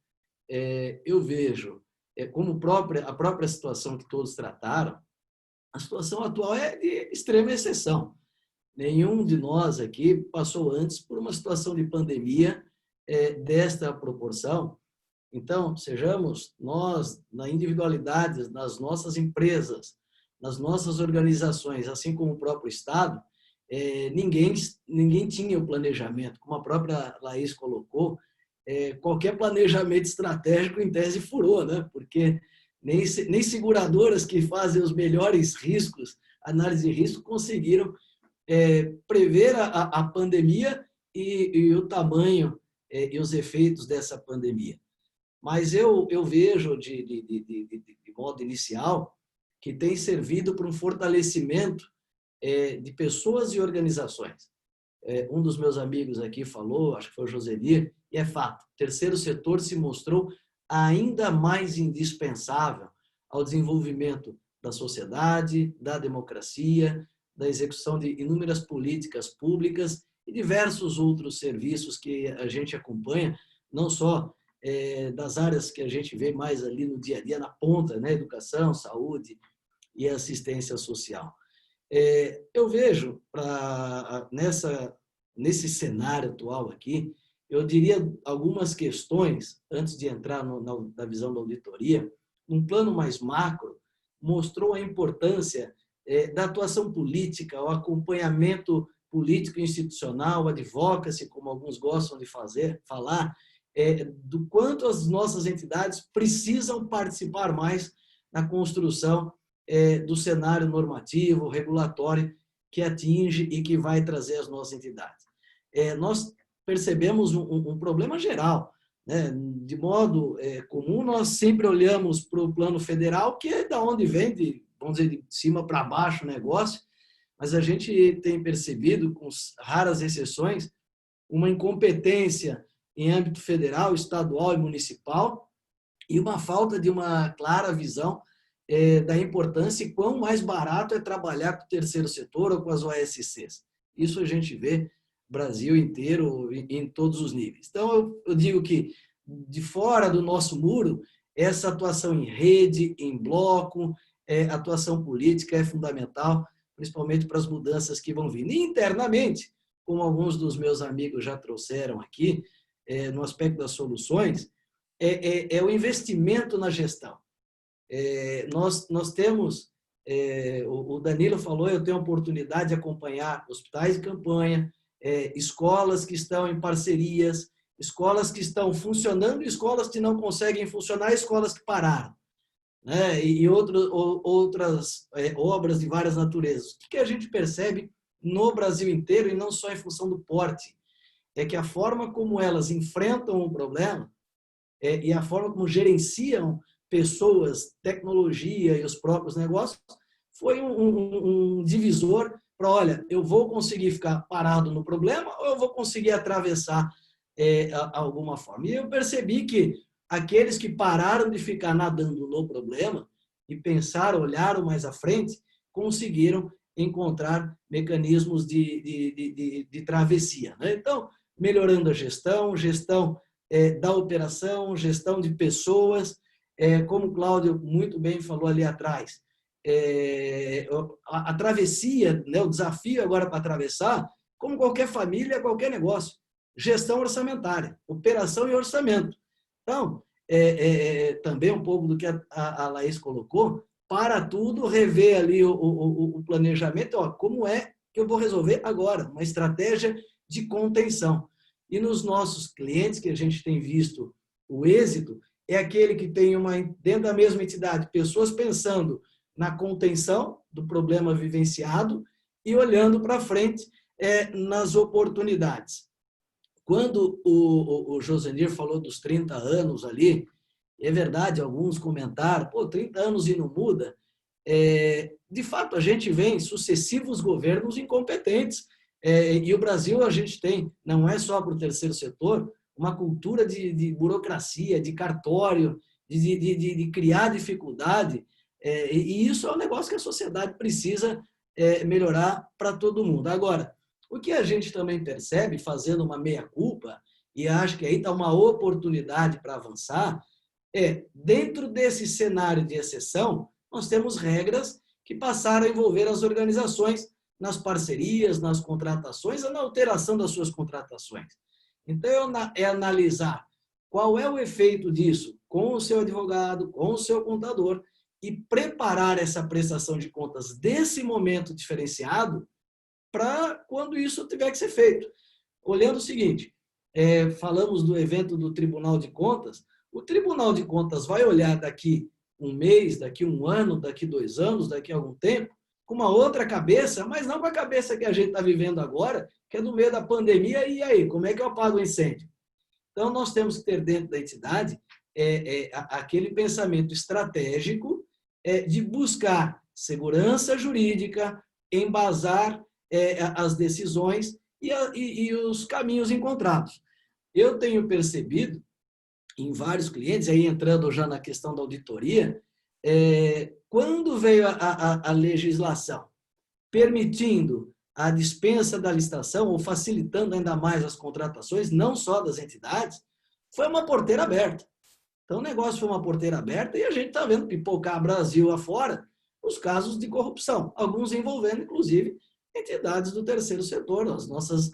eu vejo como a própria situação que todos trataram, a situação atual é de extrema exceção. Nenhum de nós aqui passou antes por uma situação de pandemia desta proporção. Então, sejamos nós, na individualidade, nas nossas empresas, nas nossas organizações, assim como o próprio Estado, ninguém tinha o planejamento. Como a própria Laís colocou, qualquer planejamento estratégico, em tese, furou, né? Porque nem seguradoras que fazem os melhores riscos, análise de risco, conseguiram prever a pandemia e o tamanho e os efeitos dessa pandemia. Mas eu vejo, de modo inicial, que tem servido para um fortalecimento de pessoas e organizações. Um dos meus amigos aqui falou, acho que foi o Josenir, e é fato, o terceiro setor se mostrou ainda mais indispensável ao desenvolvimento da sociedade, da democracia, da execução de inúmeras políticas públicas e diversos outros serviços que a gente acompanha, não só das áreas que a gente vê mais ali no dia a dia, na ponta, né? Educação, saúde e assistência social. Eu vejo, nesse cenário atual aqui, eu diria algumas questões, antes de entrar na visão da auditoria, num plano mais macro, mostrou a importância da atuação política, o acompanhamento político institucional, advocacy, como alguns gostam de falar, do quanto as nossas entidades precisam participar mais na construção do cenário normativo, regulatório que atinge e que vai trazer as nossas entidades. Nós percebemos um problema geral, né? De modo comum, nós sempre olhamos para o plano federal, que é da onde vem, vamos dizer, de cima para baixo o negócio, mas a gente tem percebido, com raras exceções, uma incompetência em âmbito federal, estadual e municipal, e uma falta de uma clara visão da importância e quão mais barato é trabalhar com o terceiro setor ou com as OSCs. Isso a gente vê Brasil inteiro, em todos os níveis. Então, eu digo que, de fora do nosso muro, essa atuação em rede, em bloco, atuação política é fundamental, principalmente para as mudanças que vão vir. E internamente, como alguns dos meus amigos já trouxeram aqui, no aspecto das soluções, é o investimento na gestão. Nós temos, o Danilo falou, eu tenho a oportunidade de acompanhar hospitais de campanha, escolas que estão em parcerias, escolas que estão funcionando e escolas que não conseguem funcionar, escolas que pararam, né? E outras obras de várias naturezas. O que a gente percebe no Brasil inteiro, e não só em função do porte, é que a forma como elas enfrentam o problema e a forma como gerenciam pessoas, tecnologia e os próprios negócios, foi um divisor para, olha, eu vou conseguir ficar parado no problema ou eu vou conseguir atravessar alguma forma. E eu percebi que aqueles que pararam de ficar nadando no problema e pensaram, olharam mais à frente, conseguiram encontrar mecanismos de travessia, né? Então, melhorando a gestão da operação, gestão de pessoas, como o Cláudio muito bem falou ali atrás, a travessia, né, o desafio agora para atravessar, como qualquer família, qualquer negócio, gestão orçamentária, operação e orçamento. Então, também um pouco do que a Laís colocou, para tudo, rever ali o planejamento, como é que eu vou resolver agora, uma estratégia de contenção. E nos nossos clientes, que a gente tem visto o êxito, é aquele que tem dentro da mesma entidade, pessoas pensando na contenção do problema vivenciado e olhando para frente nas oportunidades. Quando o Josenir falou dos 30 anos ali, é verdade, alguns comentaram, 30 anos e não muda. De fato, a gente vê sucessivos governos incompetentes. E o Brasil, a gente tem, não é só para o terceiro setor, uma cultura de burocracia, de cartório, de criar dificuldade. E isso é um negócio que a sociedade precisa melhorar para todo mundo. Agora, o que a gente também percebe, fazendo uma meia-culpa, e acho que aí está uma oportunidade para avançar, dentro desse cenário de exceção, nós temos regras que passaram a envolver as organizações nas parcerias, nas contratações, na alteração das suas contratações. Então, é analisar qual é o efeito disso com o seu advogado, com o seu contador, e preparar essa prestação de contas desse momento diferenciado para quando isso tiver que ser feito. Olhando o seguinte, falamos do evento do Tribunal de Contas, o Tribunal de Contas vai olhar daqui um mês, daqui um ano, daqui 2 anos, daqui a algum tempo, com uma outra cabeça, mas não com a cabeça que a gente está vivendo agora, que é no meio da pandemia, e aí, como é que eu apago o incêndio? Então, nós temos que ter dentro da entidade aquele pensamento estratégico de buscar segurança jurídica, embasar as decisões e os caminhos encontrados. Eu tenho percebido em vários clientes, aí entrando já na questão da auditoria, quando veio a legislação permitindo a dispensa da licitação ou facilitando ainda mais as contratações, não só das entidades, foi uma porteira aberta. Então, o negócio foi uma porteira aberta e a gente está vendo pipocar Brasil afora os casos de corrupção, alguns envolvendo, inclusive, entidades do terceiro setor, as nossas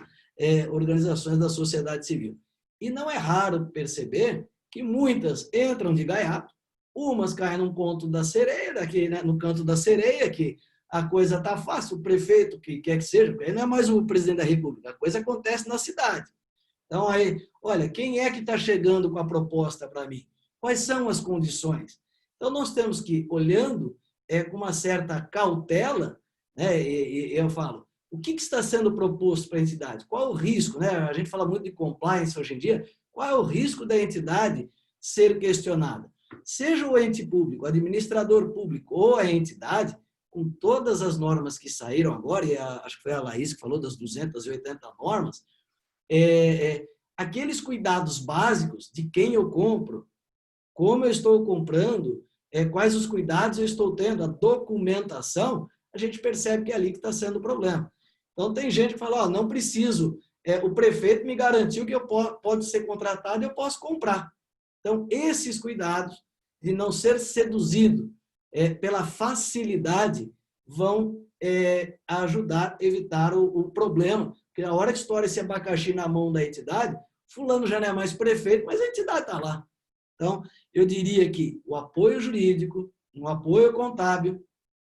organizações da sociedade civil. E não é raro perceber que muitas entram de gaiato, umas caem num conto da sereia, daqui, né, no canto da sereia, que a coisa está fácil, o prefeito, que quer que seja, porque aí não é mais o presidente da República, a coisa acontece na cidade. Então, aí, olha, quem é que está chegando com a proposta para mim? Quais são as condições? Então, nós temos que, olhando com uma certa cautela, né, e eu falo, o que está sendo proposto para a entidade? Qual é o risco? Né? A gente fala muito de compliance hoje em dia. Qual é o risco da entidade ser questionada? Seja o ente público, o administrador público ou a entidade, com todas as normas que saíram agora, e acho que foi a Laís que falou das 280 normas, aqueles cuidados básicos de quem eu compro, como eu estou comprando, quais os cuidados eu estou tendo, a documentação, a gente percebe que é ali que está sendo o problema. Então, tem gente que fala, não preciso, o prefeito me garantiu que eu pode ser contratado e eu posso comprar. Então, esses cuidados de não ser seduzido pela facilidade vão ajudar a evitar o problema. Porque a hora que estoura esse abacaxi na mão da entidade, fulano já não é mais prefeito, mas a entidade está lá. Então, eu diria que o apoio jurídico, um apoio contábil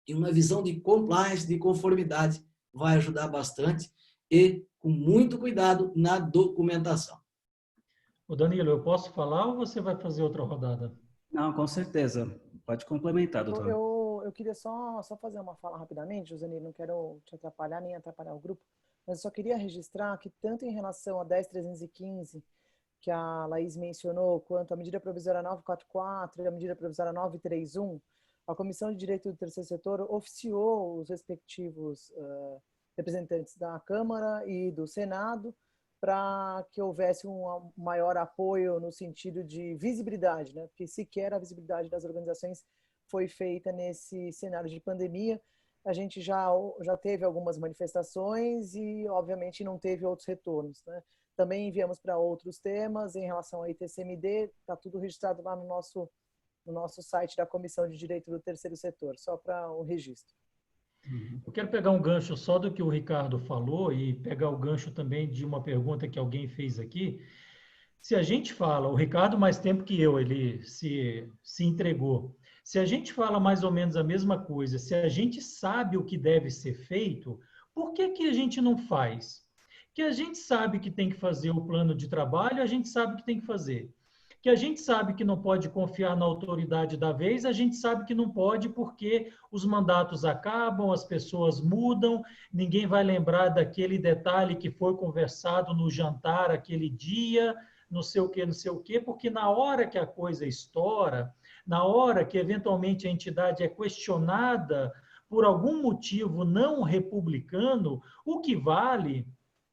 e uma visão de compliance, de conformidade, vai ajudar bastante e com muito cuidado na documentação. Ô Danilo, eu posso falar ou você vai fazer outra rodada? Não, com certeza. Pode complementar, doutor. Eu queria só fazer uma fala rapidamente, Joseni, não quero te atrapalhar nem atrapalhar o grupo, mas eu só queria registrar que tanto em relação a 10.315, que a Laís mencionou, quanto a medida provisória 944 e a medida provisória 931, a Comissão de Direito do Terceiro Setor oficiou os respectivos representantes da Câmara e do Senado para que houvesse um maior apoio no sentido de visibilidade, né? Porque sequer a visibilidade das organizações foi feita nesse cenário de pandemia. A gente já teve algumas manifestações e, obviamente, não teve outros retornos, né? Também enviamos para outros temas em relação ao ITCMD, está tudo registrado lá no nosso site da Comissão de Direito do Terceiro Setor, só para o registro. Eu quero pegar um gancho só do que o Ricardo falou e pegar o gancho também de uma pergunta que alguém fez aqui. Se a gente fala, o Ricardo mais tempo que eu, ele se entregou. Se a gente fala mais ou menos a mesma coisa, se a gente sabe o que deve ser feito, por que que a gente não faz? Que a gente sabe que tem que fazer o plano de trabalho, a gente sabe que tem que fazer. Que a gente sabe que não pode confiar na autoridade da vez, a gente sabe que não pode porque os mandatos acabam, as pessoas mudam, ninguém vai lembrar daquele detalhe que foi conversado no jantar aquele dia, não sei o quê, porque na hora que a coisa estoura, na hora que eventualmente a entidade é questionada por algum motivo não republicano, o que vale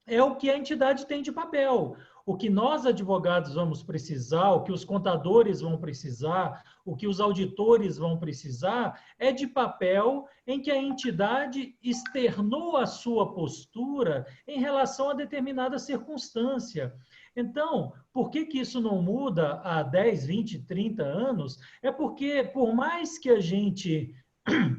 é o que a entidade tem de papel. O que nós, advogados, vamos precisar, o que os contadores vão precisar, o que os auditores vão precisar, é de papel em que a entidade externou a sua postura em relação a determinada circunstância. Então, por que isso não muda há 10, 20, 30 anos? É porque, por mais que a gente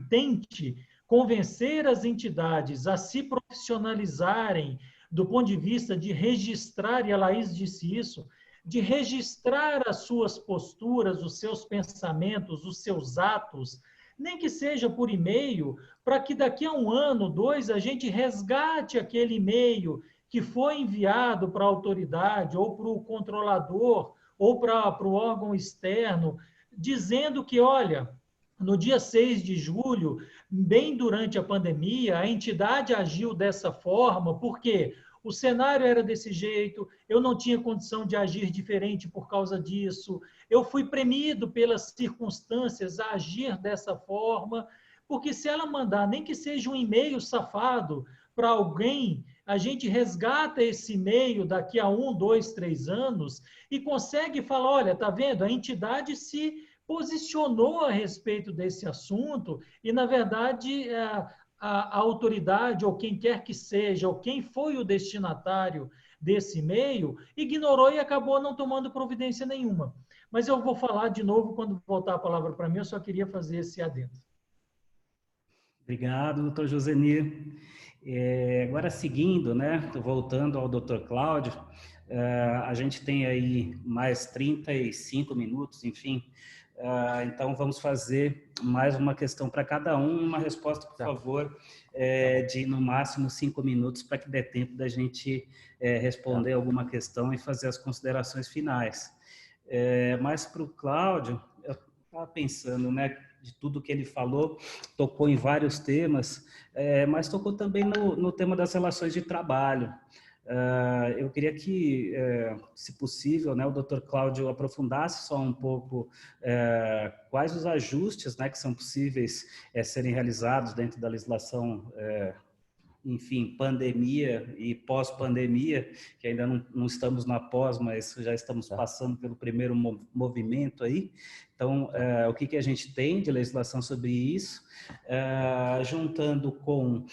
tente convencer as entidades a se profissionalizarem do ponto de vista de registrar, e a Laís disse isso, de registrar as suas posturas, os seus pensamentos, os seus atos, nem que seja por e-mail, para que daqui a 1 ano, 2, a gente resgate aquele e-mail que foi enviado para a autoridade, ou para o controlador, ou para o órgão externo, dizendo que, olha, no dia 6 de julho, bem durante a pandemia, a entidade agiu dessa forma, porque o cenário era desse jeito, eu não tinha condição de agir diferente por causa disso, eu fui premido pelas circunstâncias a agir dessa forma, porque se ela mandar nem que seja um e-mail safado para alguém, a gente resgata esse e-mail daqui a 1, 2, 3 anos e consegue falar, olha, tá vendo? A entidade se posicionou a respeito desse assunto e, na verdade, a autoridade, ou quem quer que seja, ou quem foi o destinatário desse e-mail, ignorou e acabou não tomando providência nenhuma. Mas eu vou falar de novo quando voltar a palavra para mim, eu só queria fazer esse adendo. Obrigado, doutor Josenir. Agora, seguindo, né, voltando ao doutor Cláudio, a gente tem aí mais 35 minutos, enfim. Então, vamos fazer mais uma questão para cada um, uma resposta, por favor, de no máximo 5 minutos, para que dê tempo da gente responder alguma questão e fazer as considerações finais. Mas para o Cláudio, eu estava pensando, né, de tudo que ele falou, tocou em vários temas, mas tocou também no tema das relações de trabalho. Eu queria que, se possível, né, o Dr. Cláudio aprofundasse só um pouco quais os ajustes, né, que são possíveis serem realizados dentro da legislação, enfim, pandemia e pós-pandemia, que ainda não estamos na pós, mas já estamos passando pelo primeiro movimento aí. Então, o que a gente tem de legislação sobre isso, juntando com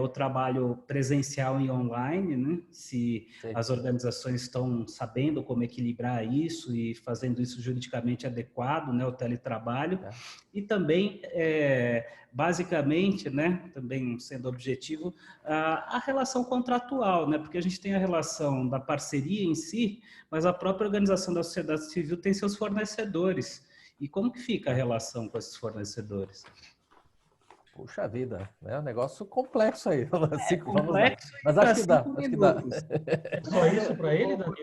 o trabalho presencial e online, né? Se as organizações estão sabendo como equilibrar isso e fazendo isso juridicamente adequado, né, o teletrabalho, e também, basicamente, né, também sendo objetivo, a relação contratual, né, porque a gente tem a relação da parceria em si, mas a própria organização da sociedade civil tem seus fornecedores. E como que fica a relação com esses fornecedores? Puxa vida, é um negócio complexo aí. Complexo, mas acho que dá. Acho que dá. Só isso para ele, Danilo?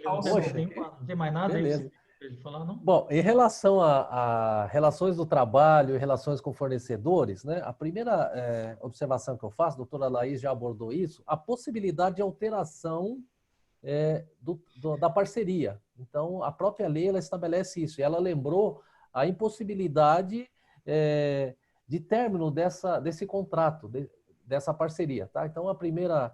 Não tem mais nada beleza. aí para ele falar, não? Bom, em relação a relações do trabalho e relações com fornecedores, né, a primeira observação que eu faço, a doutora Laís já abordou isso, a possibilidade de alteração da parceria. Então, a própria lei ela estabelece isso. E ela lembrou a impossibilidade de término desse contrato, dessa parceria. Tá? Então, a primeira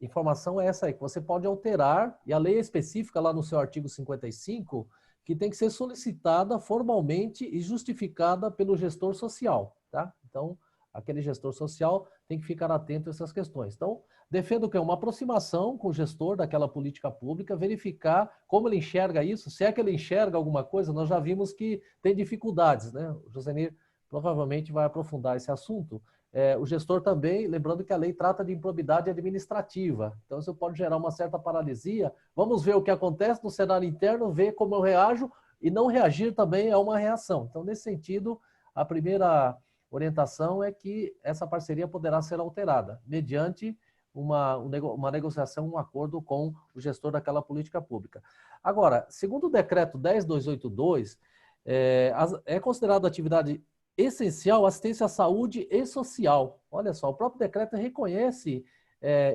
informação é essa aí, que você pode alterar, e a lei é específica lá no seu artigo 55, que tem que ser solicitada formalmente e justificada pelo gestor social. Tá? Então, aquele gestor social tem que ficar atento a essas questões. Então, defendo que é uma aproximação com o gestor daquela política pública, verificar como ele enxerga isso, se é que ele enxerga alguma coisa, nós já vimos que tem dificuldades, né? O Josenir provavelmente vai aprofundar esse assunto. O gestor também, lembrando que a lei trata de improbidade administrativa, então isso pode gerar uma certa paralisia. Vamos ver o que acontece no cenário interno, ver como eu reajo, e não reagir também é uma reação. Então, nesse sentido, a primeira orientação é que essa parceria poderá ser alterada, mediante uma negociação, um acordo com o gestor daquela política pública. Agora, segundo o decreto 10.282, é considerada atividade essencial assistência à saúde e social. Olha só, o próprio decreto reconhece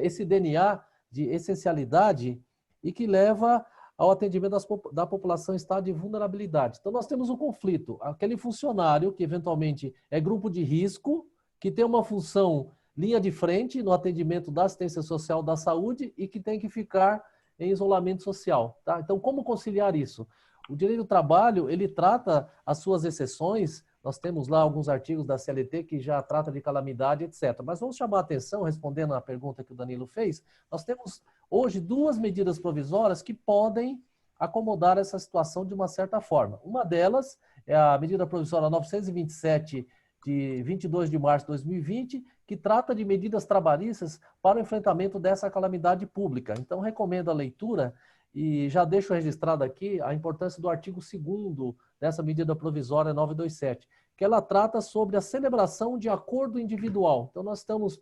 esse DNA de essencialidade e que leva ao atendimento da população em estado de vulnerabilidade. Então, nós temos um conflito. Aquele funcionário que, eventualmente, é grupo de risco, que tem uma função linha de frente no atendimento da assistência social da saúde e que tem que ficar em isolamento social. Tá? Então, como conciliar isso? O direito do trabalho, ele trata as suas exceções. Nós temos lá alguns artigos da CLT que já trata de calamidade, etc. Mas vamos chamar a atenção, respondendo à pergunta que o Danilo fez, nós temos hoje 2 medidas provisórias que podem acomodar essa situação de uma certa forma. Uma delas é a medida provisória 927, de 22 de março de 2020, que trata de medidas trabalhistas para o enfrentamento dessa calamidade pública. Então, recomendo a leitura e já deixo registrado aqui a importância do artigo 2º dessa medida provisória 927, que ela trata sobre a celebração de acordo individual. Então, nós estamos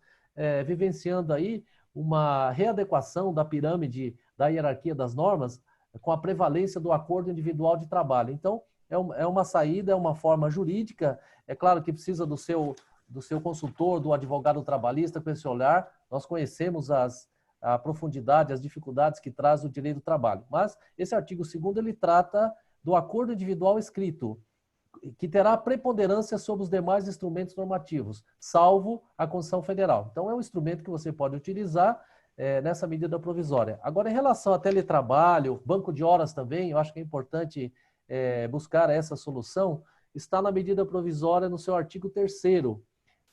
vivenciando aí uma readequação da pirâmide da hierarquia das normas com a prevalência do acordo individual de trabalho. Então, é uma saída, é uma forma jurídica. É claro que precisa do seu consultor, do advogado trabalhista, com esse olhar. Nós conhecemos a profundidade, as dificuldades que traz o direito do trabalho. Mas esse artigo 2º, ele trata do acordo individual escrito, que terá preponderância sobre os demais instrumentos normativos, salvo a Constituição Federal. Então, é um instrumento que você pode utilizar nessa medida provisória. Agora, em relação a teletrabalho, banco de horas também, eu acho que é importante buscar essa solução, está na medida provisória no seu artigo 3º,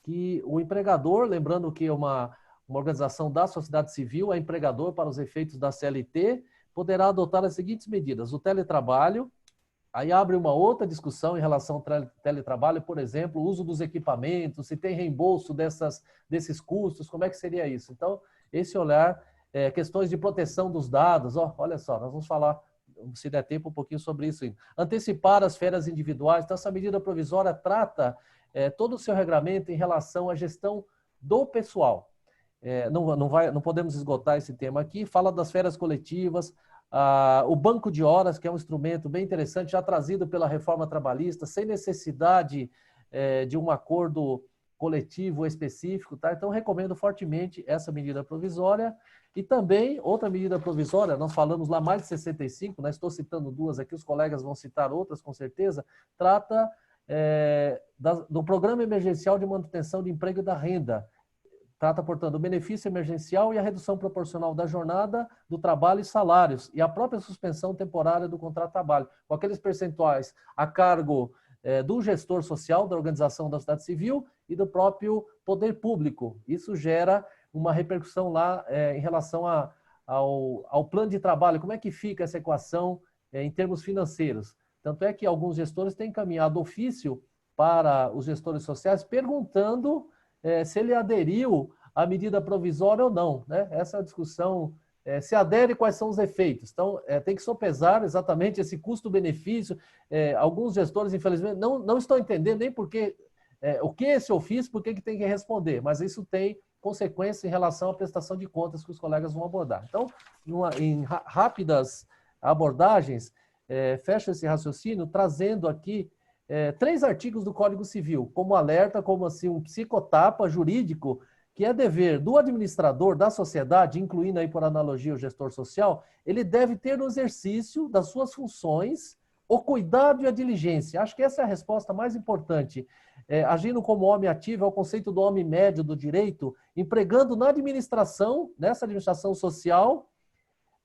que o empregador, lembrando que é uma organização da sociedade civil, é empregador para os efeitos da CLT, poderá adotar as seguintes medidas: o teletrabalho, aí abre uma outra discussão em relação ao teletrabalho, por exemplo, o uso dos equipamentos, se tem reembolso desses custos, como é que seria isso? Então, esse olhar, questões de proteção dos dados, olha só, nós vamos falar, se der tempo, um pouquinho sobre isso ainda. Antecipar as férias individuais, então essa medida provisória trata todo o seu regramento em relação à gestão do pessoal. Não podemos esgotar esse tema aqui, fala das férias coletivas, o banco de horas, que é um instrumento bem interessante, já trazido pela reforma trabalhista, sem necessidade de um acordo coletivo ou específico, tá? Então, recomendo fortemente essa medida provisória. E também, outra medida provisória, nós falamos lá mais de 65, né? Estou citando duas aqui, os colegas vão citar outras com certeza, trata do Programa Emergencial de Manutenção de Emprego e da Renda. Trata, portanto, do benefício emergencial e a redução proporcional da jornada, do trabalho e salários, e a própria suspensão temporária do contrato de trabalho, com aqueles percentuais a cargo do gestor social, da organização da sociedade civil e do próprio poder público. Isso gera uma repercussão lá em relação ao plano de trabalho. Como é que fica essa equação em termos financeiros? Tanto é que alguns gestores têm encaminhado ofício para os gestores sociais perguntando se ele aderiu à medida provisória ou não, né? Essa discussão, se adere, quais são os efeitos. Então, tem que sopesar exatamente esse custo-benefício. Alguns gestores, infelizmente, não estão entendendo nem o que é esse ofício, por que tem que responder, mas isso tem consequência em relação à prestação de contas que os colegas vão abordar. Então, em rápidas abordagens, fecho esse raciocínio trazendo aqui 3 artigos do Código Civil, como alerta, como assim um psicotapa jurídico, que é dever do administrador da sociedade, incluindo aí por analogia o gestor social, ele deve ter no exercício das suas funções o cuidado e a diligência. Acho que essa é a resposta mais importante. Agindo como homem ativo, é o conceito do homem médio do direito, empregando na administração, nessa administração social,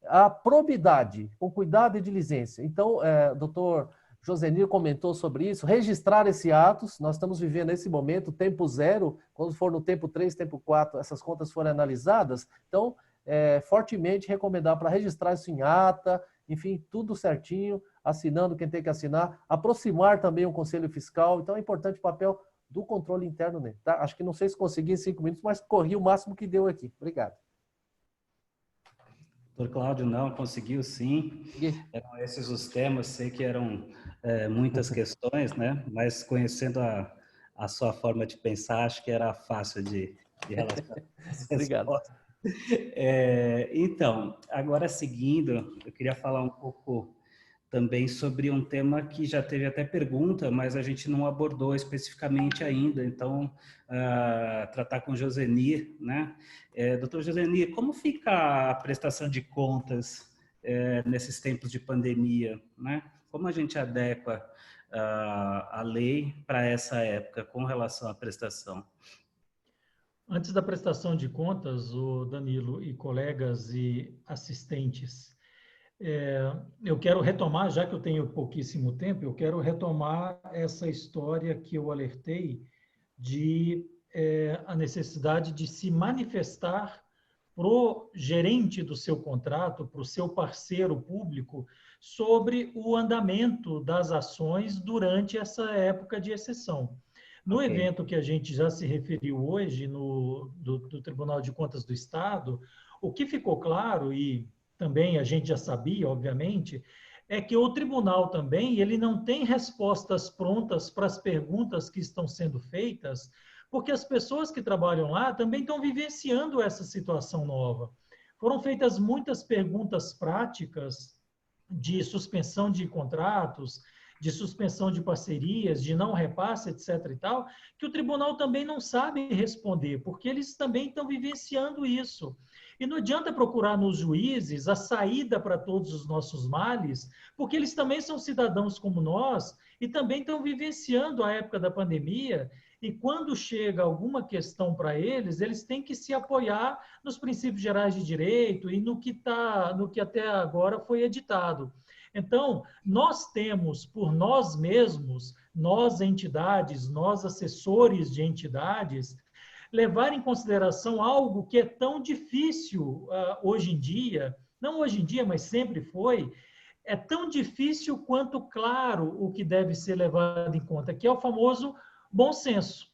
a probidade, com cuidado e diligência. Então, doutor Josenir comentou sobre isso, registrar esse atos, nós estamos vivendo nesse momento, tempo zero, quando for no tempo 3, tempo 4, essas contas forem analisadas, então, fortemente recomendar para registrar isso em ata, enfim, tudo certinho, assinando quem tem que assinar, aproximar também o Conselho Fiscal, então é importante o papel do controle interno nele, tá? Acho que não sei se consegui em 5 minutos, mas corri o máximo que deu aqui. Obrigado. Doutor Cláudio, não, conseguiu sim. Eram esses os temas, sei que eram muitas questões, né? Mas conhecendo a sua forma de pensar, acho que era fácil de relacionar. Obrigado. Então, agora seguindo, eu queria falar um pouco também sobre um tema que já teve até pergunta, mas a gente não abordou especificamente ainda. Então, tratar com o Josenir, né? Doutor Josenir, como fica a prestação de contas nesses tempos de pandemia, né? Como a gente adequa a lei para essa época com relação à prestação? Antes da prestação de contas, o Danilo e colegas e assistentes, eu quero retomar, já que eu tenho pouquíssimo tempo, eu quero retomar essa história que eu alertei de a necessidade de se manifestar para o gerente do seu contrato, para o seu parceiro público, sobre o andamento das ações durante essa época de exceção. No evento que a gente já se referiu hoje, do Tribunal de Contas do Estado, o que ficou claro, e também a gente já sabia, obviamente, é que o tribunal também ele não tem respostas prontas para as perguntas que estão sendo feitas, porque as pessoas que trabalham lá também estão vivenciando essa situação nova. Foram feitas muitas perguntas práticas de suspensão de contratos, de suspensão de parcerias, de não repasse, etc. e tal, que o tribunal também não sabe responder, porque eles também estão vivenciando isso. E não adianta procurar nos juízes a saída para todos os nossos males, porque eles também são cidadãos como nós e também estão vivenciando a época da pandemia, e quando chega alguma questão para eles, eles têm que se apoiar nos princípios gerais de direito e no que até agora foi editado. Então, nós temos por nós mesmos, nós entidades, nós assessores de entidades, levar em consideração algo que é tão difícil hoje em dia, não hoje em dia, mas sempre foi, é tão difícil quanto claro o que deve ser levado em conta, que é o famoso bom senso.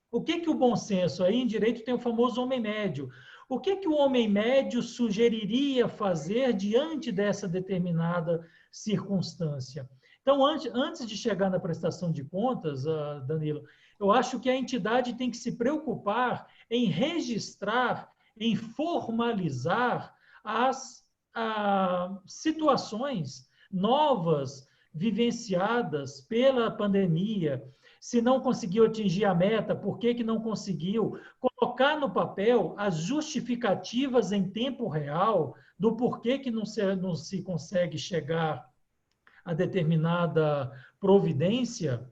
O que o bom senso? Aí em direito tem o famoso homem médio. O que o homem médio sugeriria fazer diante dessa determinada circunstância? Então, antes de chegar na prestação de contas, Danilo, eu acho que a entidade tem que se preocupar em registrar, em formalizar as situações novas vivenciadas pela pandemia, se não conseguiu atingir a meta, por que não conseguiu, colocar no papel as justificativas em tempo real do porquê que não se consegue chegar a determinada providência,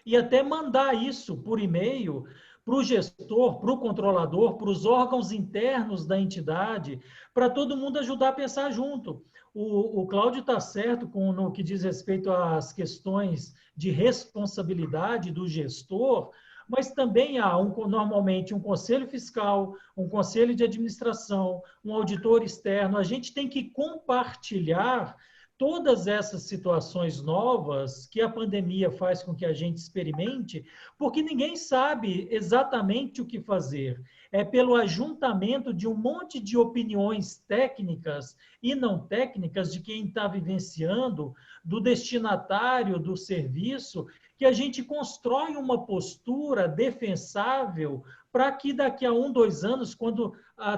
e até mandar isso por e-mail para o gestor, para o controlador, para os órgãos internos da entidade, para todo mundo ajudar a pensar junto. O Cláudio está certo no que diz respeito às questões de responsabilidade do gestor, mas também há normalmente um conselho fiscal, um conselho de administração, um auditor externo. A gente tem que compartilhar todas essas situações novas que a pandemia faz com que a gente experimente, porque ninguém sabe exatamente o que fazer. É pelo ajuntamento de um monte de opiniões técnicas e não técnicas de quem está vivenciando, do destinatário do serviço, que a gente constrói uma postura defensável para que daqui a 1, 2 anos, quando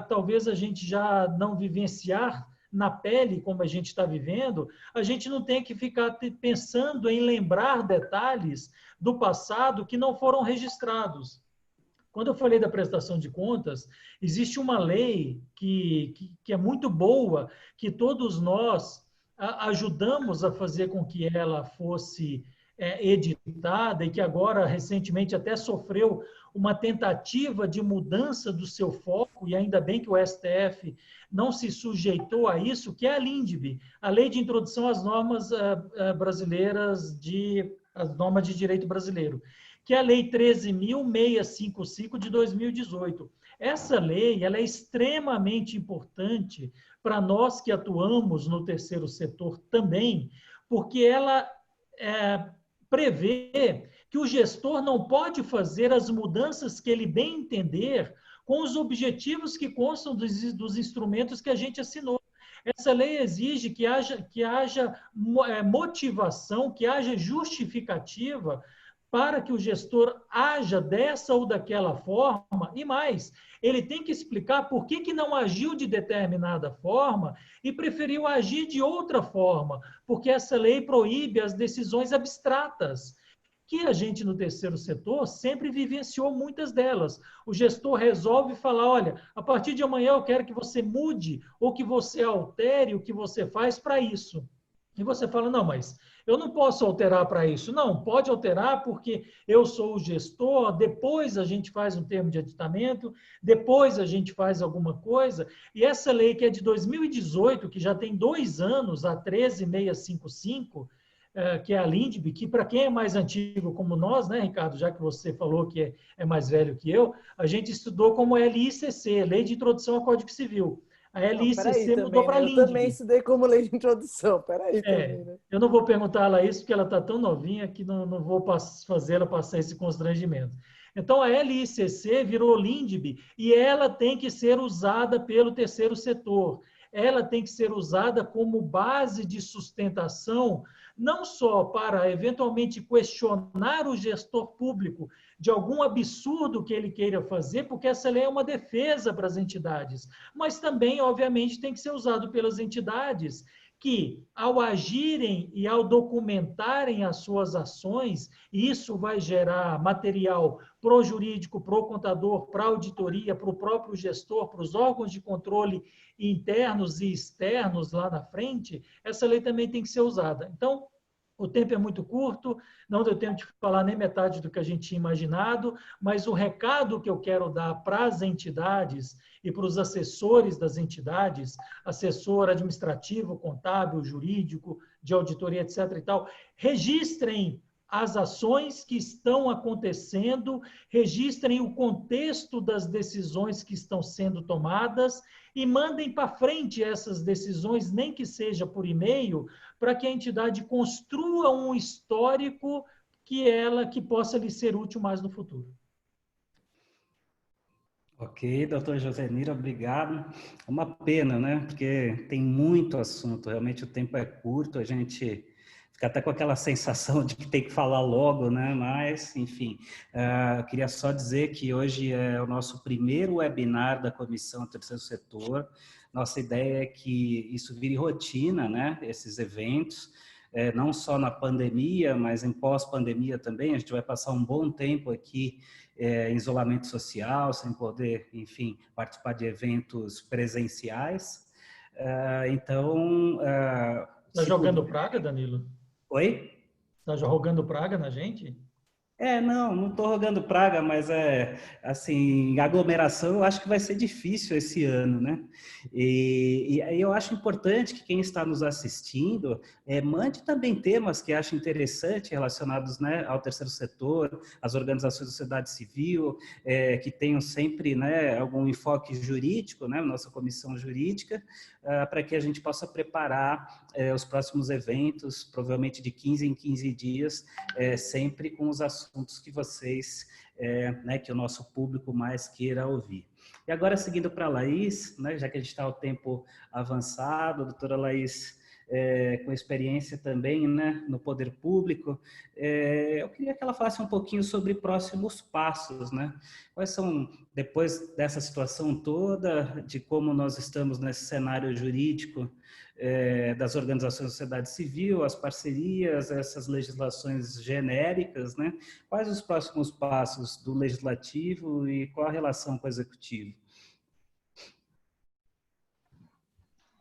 talvez a gente já não vivenciar na pele, como a gente está vivendo, a gente não tem que ficar pensando em lembrar detalhes do passado que não foram registrados. Quando eu falei da prestação de contas, existe uma lei que é muito boa, que todos nós ajudamos a fazer com que ela fosse editada e que agora, recentemente, até sofreu uma tentativa de mudança do seu foco, e ainda bem que o STF não se sujeitou a isso, que é a LINDB, a Lei de Introdução às Normas Brasileiras, as normas de direito brasileiro, que é a Lei 13.655 de 2018. Essa lei ela é extremamente importante para nós que atuamos no terceiro setor também, porque ela prevê que o gestor não pode fazer as mudanças que ele bem entender com os objetivos que constam dos instrumentos que a gente assinou. Essa lei exige que haja motivação, que haja justificativa para que o gestor haja dessa ou daquela forma, e mais, ele tem que explicar por que não agiu de determinada forma e preferiu agir de outra forma, porque essa lei proíbe as decisões abstratas, que a gente no terceiro setor sempre vivenciou muitas delas. O gestor resolve falar, olha, a partir de amanhã eu quero que você mude ou que você altere o que você faz para isso. E você fala, não, mas eu não posso alterar para isso. Não, pode alterar porque eu sou o gestor, depois a gente faz um termo de aditamento, depois a gente faz alguma coisa. E essa lei que é de 2018, que já tem 2 anos, a 13.655, que é a LINDB, que para quem é mais antigo como nós, né, Ricardo, já que você falou que é mais velho que eu, a gente estudou como LICC, Lei de Introdução ao Código Civil. A LICC mudou para a LINDB. Eu também estudei como lei de introdução, peraí também, né? Eu não vou perguntar a ela isso, porque ela está tão novinha que não vou fazer ela passar esse constrangimento. Então, a LICC virou LINDB e ela tem que ser usada pelo terceiro setor. Ela tem que ser usada como base de sustentação, não só para, eventualmente, questionar o gestor público de algum absurdo que ele queira fazer, porque essa lei é uma defesa para as entidades, mas também, obviamente, tem que ser usado pelas entidades que, ao agirem e ao documentarem as suas ações, isso vai gerar material para o jurídico, para o contador, para a auditoria, para o próprio gestor, para os órgãos de controle internos e externos lá na frente, essa lei também tem que ser usada. Então, o tempo é muito curto, não deu tempo de falar nem metade do que a gente tinha imaginado, mas o recado que eu quero dar para as entidades e para os assessores das entidades, assessor administrativo, contábil, jurídico, de auditoria, etc. e tal, registrem as ações que estão acontecendo, registrem o contexto das decisões que estão sendo tomadas e mandem para frente essas decisões, nem que seja por e-mail, para que a entidade construa um histórico que possa lhe ser útil mais no futuro. Ok, doutor Joseniro, obrigado. É uma pena, né? Porque tem muito assunto, realmente o tempo é curto, a gente fica até com aquela sensação de que tem que falar logo, né? Mas, enfim, eu queria só dizer que hoje é o nosso primeiro webinar da Comissão Terceiro Setor. Nossa ideia é que isso vire rotina, né? Esses eventos. não só na pandemia, mas em pós-pandemia também. A gente vai passar um bom tempo aqui em isolamento social, sem poder, enfim, participar de eventos presenciais. Então... Está jogando praga, Danilo? Oi? Está jogando praga na gente? Não estou rogando praga, mas assim, aglomeração eu acho que vai ser difícil esse ano, né? E aí eu acho importante que quem está nos assistindo mande também temas que acha interessante relacionados, né, ao terceiro setor, às organizações da sociedade civil, que tenham sempre, né, algum enfoque jurídico, né, nossa comissão jurídica, para que a gente possa preparar os próximos eventos, provavelmente de 15 em 15 dias, sempre com os assuntos que vocês, né, que o nosso público mais queira ouvir. E agora, seguindo para a Laís, né, já que a gente está ao tempo avançado, a doutora Laís, com experiência também, né, no poder público, eu queria que ela falasse um pouquinho sobre próximos passos, né? Quais são, depois dessa situação toda, de como nós estamos nesse cenário jurídico, das organizações da sociedade civil, as parcerias, essas legislações genéricas, né? Quais os próximos passos do legislativo e qual a relação com o executivo?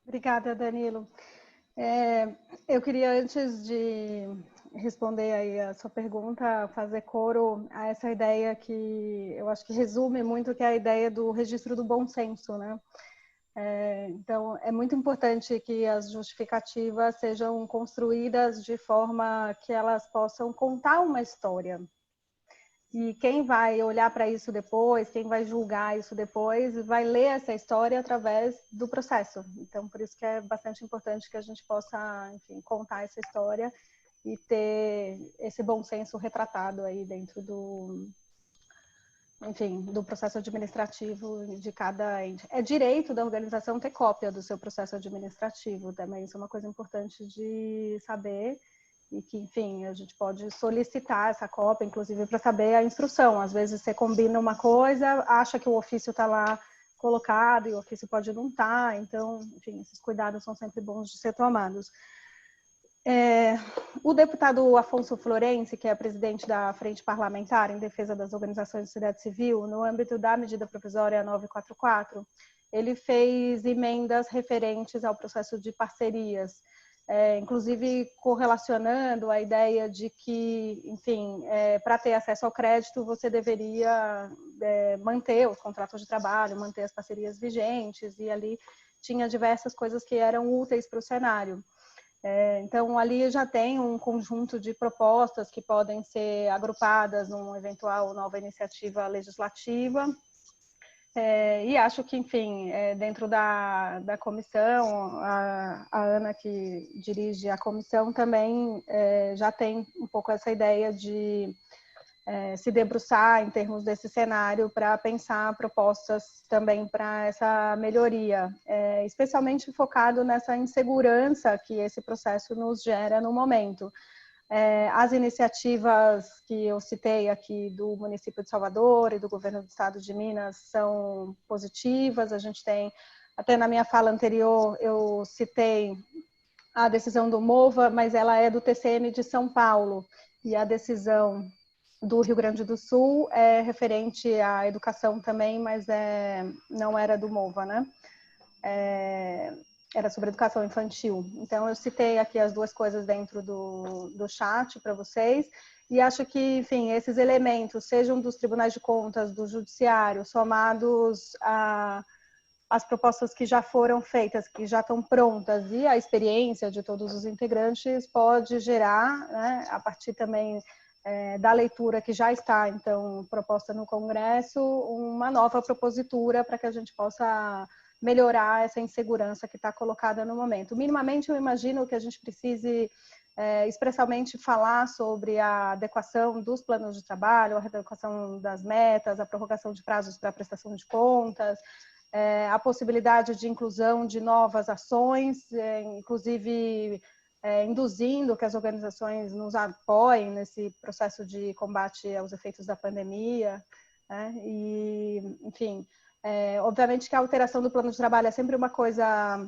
Obrigada, Danilo. Eu queria, antes de responder aí a sua pergunta, fazer coro a essa ideia que eu acho que resume muito, que é a ideia do registro do bom senso, né? Então, é muito importante que as justificativas sejam construídas de forma que elas possam contar uma história. E quem vai olhar para isso depois, quem vai julgar isso depois, vai ler essa história através do processo. Então, por isso que é bastante importante que a gente possa, enfim, contar essa história e ter esse bom senso retratado aí dentro do, enfim, do processo administrativo de cada ente. É direito da organização ter cópia do seu processo administrativo também, isso é uma coisa importante de saber. E que, enfim, a gente pode solicitar essa cópia, inclusive, para saber a instrução. Às vezes você combina uma coisa, acha que o ofício está lá colocado e o ofício pode não estar. Então, enfim, esses cuidados são sempre bons de ser tomados. O deputado Afonso Florenzi, que é presidente da Frente Parlamentar em Defesa das Organizações da Sociedade Civil, no âmbito da medida provisória 944, ele fez emendas referentes ao processo de parcerias, inclusive correlacionando a ideia de que, enfim, para ter acesso ao crédito, você deveria manter os contratos de trabalho, manter as parcerias vigentes, e ali tinha diversas coisas que eram úteis para o cenário. Então, ali já tem um conjunto de propostas que podem ser agrupadas numa eventual nova iniciativa legislativa. E acho que, enfim, dentro da comissão, a Ana, que dirige a comissão, também já tem um pouco essa ideia de se debruçar em termos desse cenário para pensar propostas também para essa melhoria, especialmente focado nessa insegurança que esse processo nos gera no momento. As iniciativas que eu citei aqui do município de Salvador e do governo do estado de Minas são positivas. A gente tem, até na minha fala anterior, eu citei a decisão do MOVA, mas ela é do TCM de São Paulo, e a decisão do Rio Grande do Sul é referente à educação também, mas não era do MOVA, né? Era sobre educação infantil. Então, eu citei aqui as duas coisas dentro do chat para vocês, e acho que, enfim, esses elementos, sejam dos tribunais de contas, do judiciário, somados às propostas que já foram feitas, que já estão prontas, e a experiência de todos os integrantes, pode gerar, né, a partir também da leitura que já está, então, proposta no Congresso, uma nova propositura para que a gente possa melhorar essa insegurança que está colocada no momento. Minimamente, eu imagino que a gente precise expressamente falar sobre a adequação dos planos de trabalho, a adequação das metas, a prorrogação de prazos para a prestação de contas, a possibilidade de inclusão de novas ações, inclusive induzindo que as organizações nos apoiem nesse processo de combate aos efeitos da pandemia, né? E, enfim, obviamente que a alteração do plano de trabalho é sempre uma coisa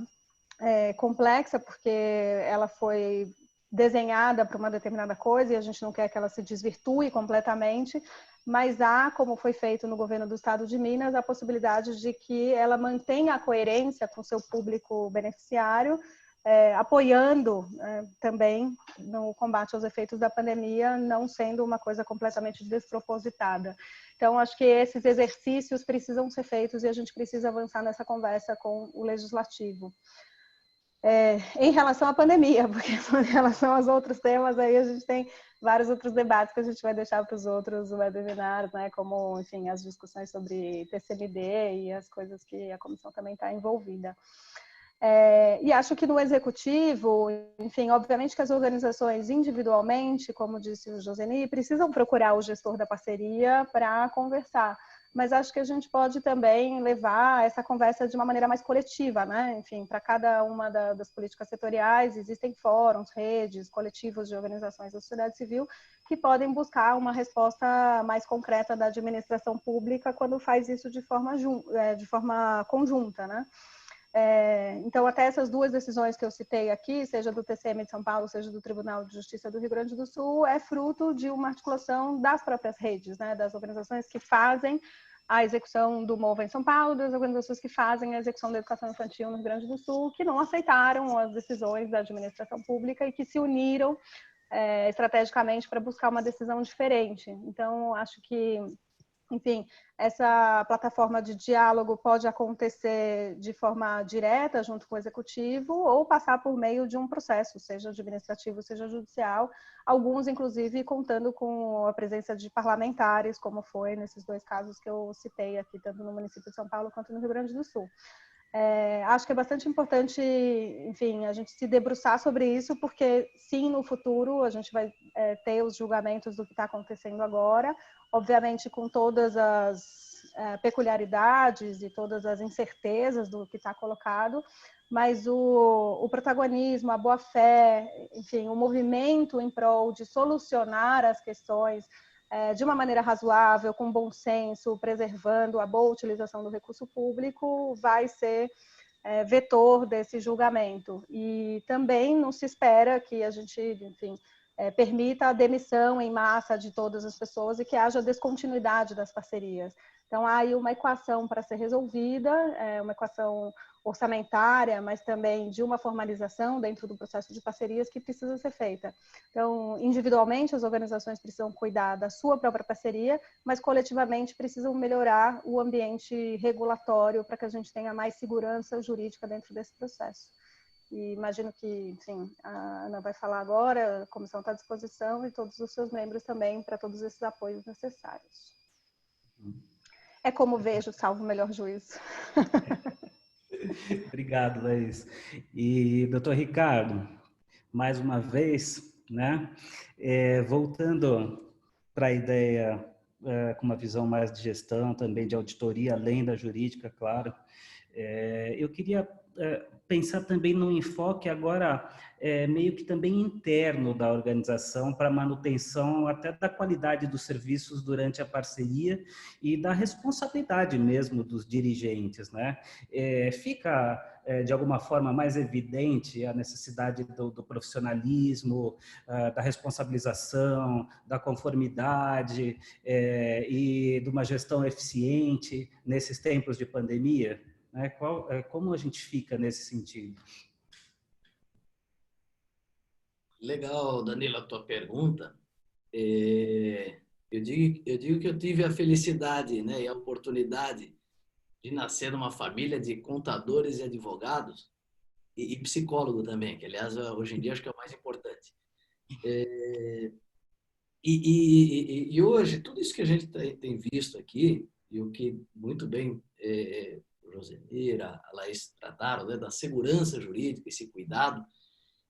complexa, porque ela foi desenhada para uma determinada coisa e a gente não quer que ela se desvirtue completamente, mas há, como foi feito no governo do Estado de Minas, a possibilidade de que ela mantenha a coerência com seu público beneficiário, apoiando também no combate aos efeitos da pandemia, não sendo uma coisa completamente despropositada. Então, acho que esses exercícios precisam ser feitos e a gente precisa avançar nessa conversa com o Legislativo. Em relação à pandemia, porque em relação aos outros temas, aí a gente tem vários outros debates que a gente vai deixar para os outros webinars, né, como, enfim, as discussões sobre TCMD e as coisas que a comissão também está envolvida. E acho que no executivo, enfim, obviamente que as organizações individualmente, como disse o Joseni, precisam procurar o gestor da parceria para conversar. Mas acho que a gente pode também levar essa conversa de uma maneira mais coletiva, né? Enfim, para cada uma das políticas setoriais, existem fóruns, redes, coletivos de organizações da sociedade civil que podem buscar uma resposta mais concreta da administração pública quando faz isso de forma conjunta, né? Então, até essas duas decisões que eu citei aqui, seja do TCM de São Paulo, seja do Tribunal de Justiça do Rio Grande do Sul, é fruto de uma articulação das próprias redes, né, das organizações que fazem a execução do MOVA em São Paulo, das organizações que fazem a execução da educação infantil no Rio Grande do Sul, que não aceitaram as decisões da administração pública e que se uniram estrategicamente para buscar uma decisão diferente. Então, acho que, enfim, essa plataforma de diálogo pode acontecer de forma direta junto com o executivo ou passar por meio de um processo, seja administrativo, seja judicial, alguns, inclusive, contando com a presença de parlamentares, como foi nesses dois casos que eu citei aqui, tanto no município de São Paulo quanto no Rio Grande do Sul. Acho que é bastante importante, enfim, a gente se debruçar sobre isso, porque sim, no futuro a gente vai ter os julgamentos do que está acontecendo agora, obviamente com todas as peculiaridades e todas as incertezas do que está colocado, mas o protagonismo, a boa-fé, enfim, o movimento em prol de solucionar as questões de uma maneira razoável, com bom senso, preservando a boa utilização do recurso público, vai ser vetor desse julgamento. E também não se espera que a gente, enfim, permita a demissão em massa de todas as pessoas e que haja descontinuidade das parcerias. Então, há aí uma equação para ser resolvida, uma equação orçamentária, mas também de uma formalização dentro do processo de parcerias que precisa ser feita. Então, individualmente, as organizações precisam cuidar da sua própria parceria, mas coletivamente precisam melhorar o ambiente regulatório para que a gente tenha mais segurança jurídica dentro desse processo. E imagino que, enfim, a Ana vai falar agora, a comissão está à disposição e todos os seus membros também para todos esses apoios necessários. É como vejo, salvo o melhor juízo. Obrigado, Laís. E, doutor Ricardo, mais uma vez, né, voltando para a ideia com uma visão mais de gestão, também de auditoria, além da jurídica, claro, eu queria pensar também no enfoque agora meio que também interno da organização para manutenção até da qualidade dos serviços durante a parceria e da responsabilidade mesmo dos dirigentes, né? Fica de alguma forma mais evidente a necessidade do profissionalismo, da responsabilização, da conformidade e de uma gestão eficiente nesses tempos de pandemia? Como a gente fica nesse sentido? Legal, Danilo, a tua pergunta. Eu digo que eu tive a felicidade, né, e a oportunidade de nascer numa família de contadores e advogados e psicólogo também, que, aliás, hoje em dia acho que é o mais importante. E hoje, tudo isso que a gente tem visto aqui, e o que muito bem o Josenir, a Laís trataram, né, da segurança jurídica, esse cuidado,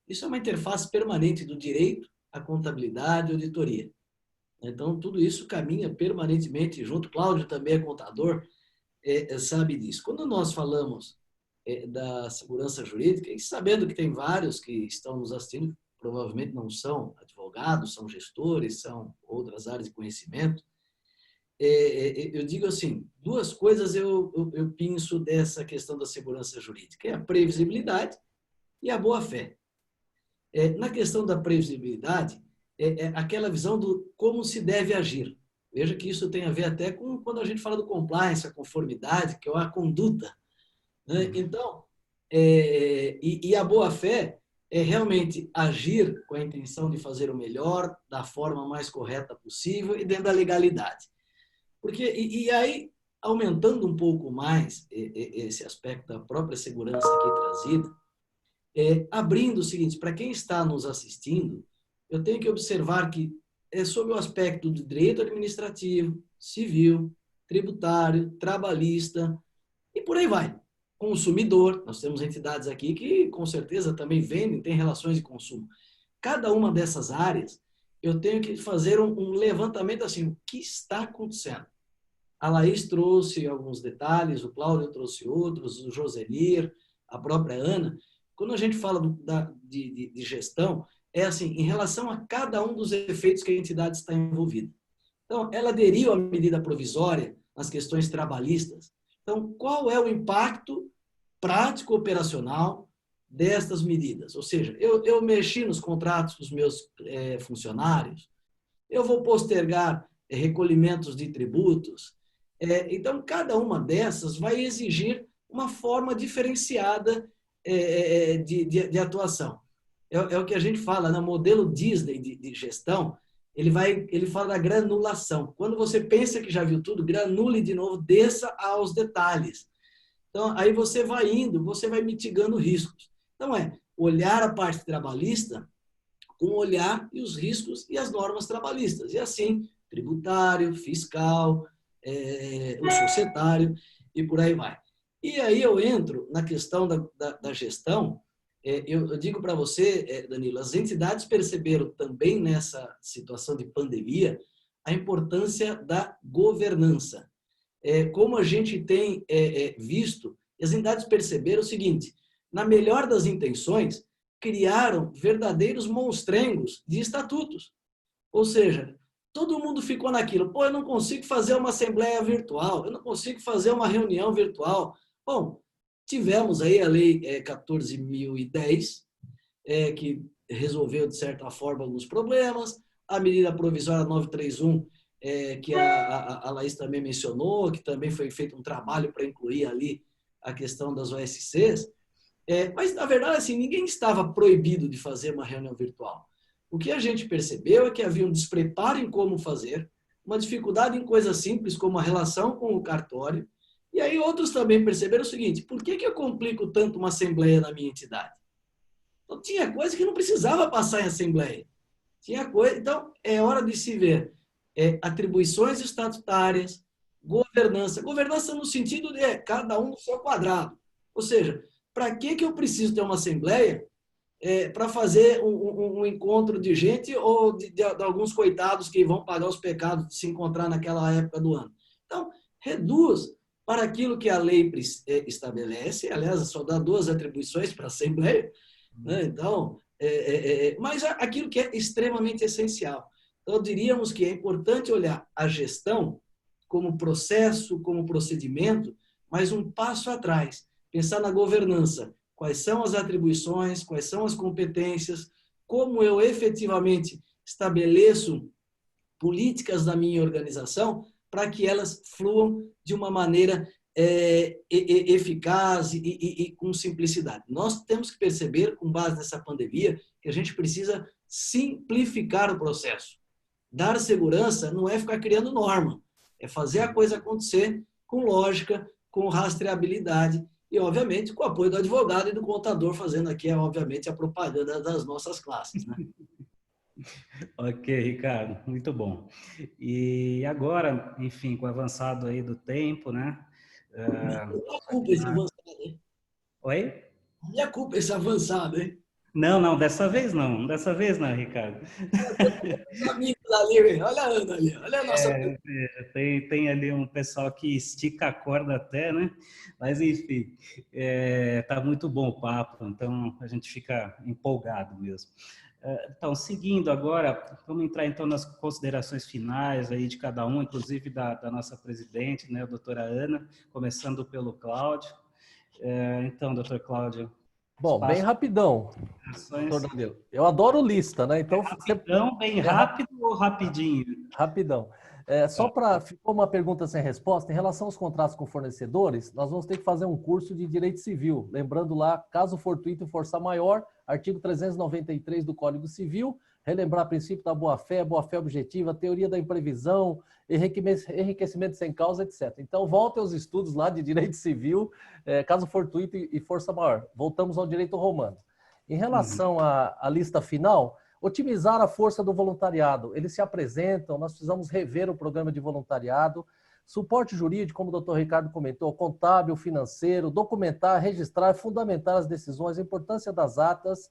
isso é uma interface permanente do direito, a contabilidade e a auditoria. Então, tudo isso caminha permanentemente junto. Cláudio também é contador, sabe disso. Quando nós falamos da segurança jurídica, e sabendo que tem vários que estão nos assistindo, provavelmente não são advogados, são gestores, são outras áreas de conhecimento, eu digo assim, duas coisas eu penso dessa questão da segurança jurídica, é a previsibilidade e a boa-fé. Na questão da previsibilidade, é aquela visão do como se deve agir. Veja que isso tem a ver até com quando a gente fala do compliance, a conformidade, que é a conduta, né? Então, e a boa-fé é realmente agir com a intenção de fazer o melhor, da forma mais correta possível e dentro da legalidade. Porque, e aí, aumentando um pouco mais esse aspecto da própria segurança aqui trazida, abrindo o seguinte, para quem está nos assistindo, eu tenho que observar que é sobre o aspecto do direito administrativo, civil, tributário, trabalhista e por aí vai. Consumidor, nós temos entidades aqui que com certeza também vendem, têm relações de consumo. Cada uma dessas áreas, eu tenho que fazer um levantamento assim, o que está acontecendo? A Laís trouxe alguns detalhes, o Cláudio trouxe outros, o Josenir, a própria Ana. Quando a gente fala de gestão, é assim, em relação a cada um dos efeitos que a entidade está envolvida. Então, ela aderiu à medida provisória nas questões trabalhistas. Então, qual é o impacto prático operacional destas medidas? Ou seja, eu mexi nos contratos dos meus funcionários, eu vou postergar recolhimentos de tributos. Então, cada uma dessas vai exigir uma forma diferenciada de atuação. É o que a gente fala, no modelo Disney de gestão, ele fala da granulação. Quando você pensa que já viu tudo, granule de novo, desça aos detalhes. Então, aí você vai indo, você vai mitigando riscos. Então, olhar a parte trabalhista com o olhar e os riscos e as normas trabalhistas. E assim, tributário, fiscal, o societário e por aí vai. E aí eu entro na questão da gestão. Eu digo para você, Danilo, as entidades perceberam também nessa situação de pandemia a importância da governança. Como a gente tem visto, as entidades perceberam o seguinte, na melhor das intenções, criaram verdadeiros monstrengos de estatutos. Ou seja, todo mundo ficou naquilo, eu não consigo fazer uma assembleia virtual, eu não consigo fazer uma reunião virtual. Bom, tivemos aí a Lei 14.010, que resolveu, de certa forma, alguns problemas, a medida provisória 931, que a Laís também mencionou, que também foi feito um trabalho para incluir ali a questão das OSCs, mas, na verdade, assim, ninguém estava proibido de fazer uma reunião virtual. O que a gente percebeu é que havia um despreparo em como fazer, uma dificuldade em coisas simples, como a relação com o cartório, e aí outros também perceberam o seguinte, por que eu complico tanto uma assembleia na minha entidade? Então, tinha coisa que não precisava passar em assembleia. Tinha coisa, então, é hora de se ver atribuições estatutárias, governança no sentido de cada um no seu quadrado. Ou seja, para que eu preciso ter uma assembleia para fazer um encontro de gente ou de alguns coitados que vão pagar os pecados de se encontrar naquela época do ano? Então, reduz para aquilo que a lei estabelece, aliás, só dá 2 atribuições para a Assembleia, né? Então, mas aquilo que é extremamente essencial. Então, diríamos que é importante olhar a gestão como processo, como procedimento, mas um passo atrás, pensar na governança, quais são as atribuições, quais são as competências, como eu efetivamente estabeleço políticas da minha organização para que elas fluam de uma maneira eficaz e com simplicidade. Nós temos que perceber, com base nessa pandemia, que a gente precisa simplificar o processo. Dar segurança não é ficar criando norma, é fazer a coisa acontecer com lógica, com rastreabilidade e, obviamente, com o apoio do advogado e do contador, fazendo aqui, obviamente, a propaganda das nossas classes, né? Ok, Ricardo, muito bom. E agora, enfim, com o avançado aí do tempo, né? Minha culpa esse avançado, hein? Oi? Minha culpa esse avançado, hein? Não, dessa vez não, Ricardo. Os amigos ali, olha a Ana ali, olha a nossa... Tem ali um pessoal que estica a corda até, né? Mas, enfim, tá muito bom o papo, então a gente fica empolgado mesmo. Então, seguindo agora, vamos entrar então nas considerações finais aí de cada um, inclusive da nossa presidente, né, a doutora Ana, começando pelo Cláudio. Então, doutor Cláudio. Bom, bem rapidão. doutor Danilo. Eu adoro lista, né? Então, rapidão, bem rápido ou rapidinho? Rapidão. Só para ficou uma pergunta sem resposta, em relação aos contratos com fornecedores, nós vamos ter que fazer um curso de direito civil. Lembrando lá, caso fortuito e força maior, artigo 393 do Código Civil, relembrar princípio da boa-fé objetiva, teoria da imprevisão, enriquecimento sem causa, etc. Então, voltem aos estudos lá de direito civil, caso fortuito e força maior. Voltamos ao direito romano. Em relação à lista final, otimizar a força do voluntariado. Eles se apresentam, nós precisamos rever o programa de voluntariado. Suporte jurídico, como o doutor Ricardo comentou, contábil, financeiro, documentar, registrar, fundamentar as decisões, a importância das atas.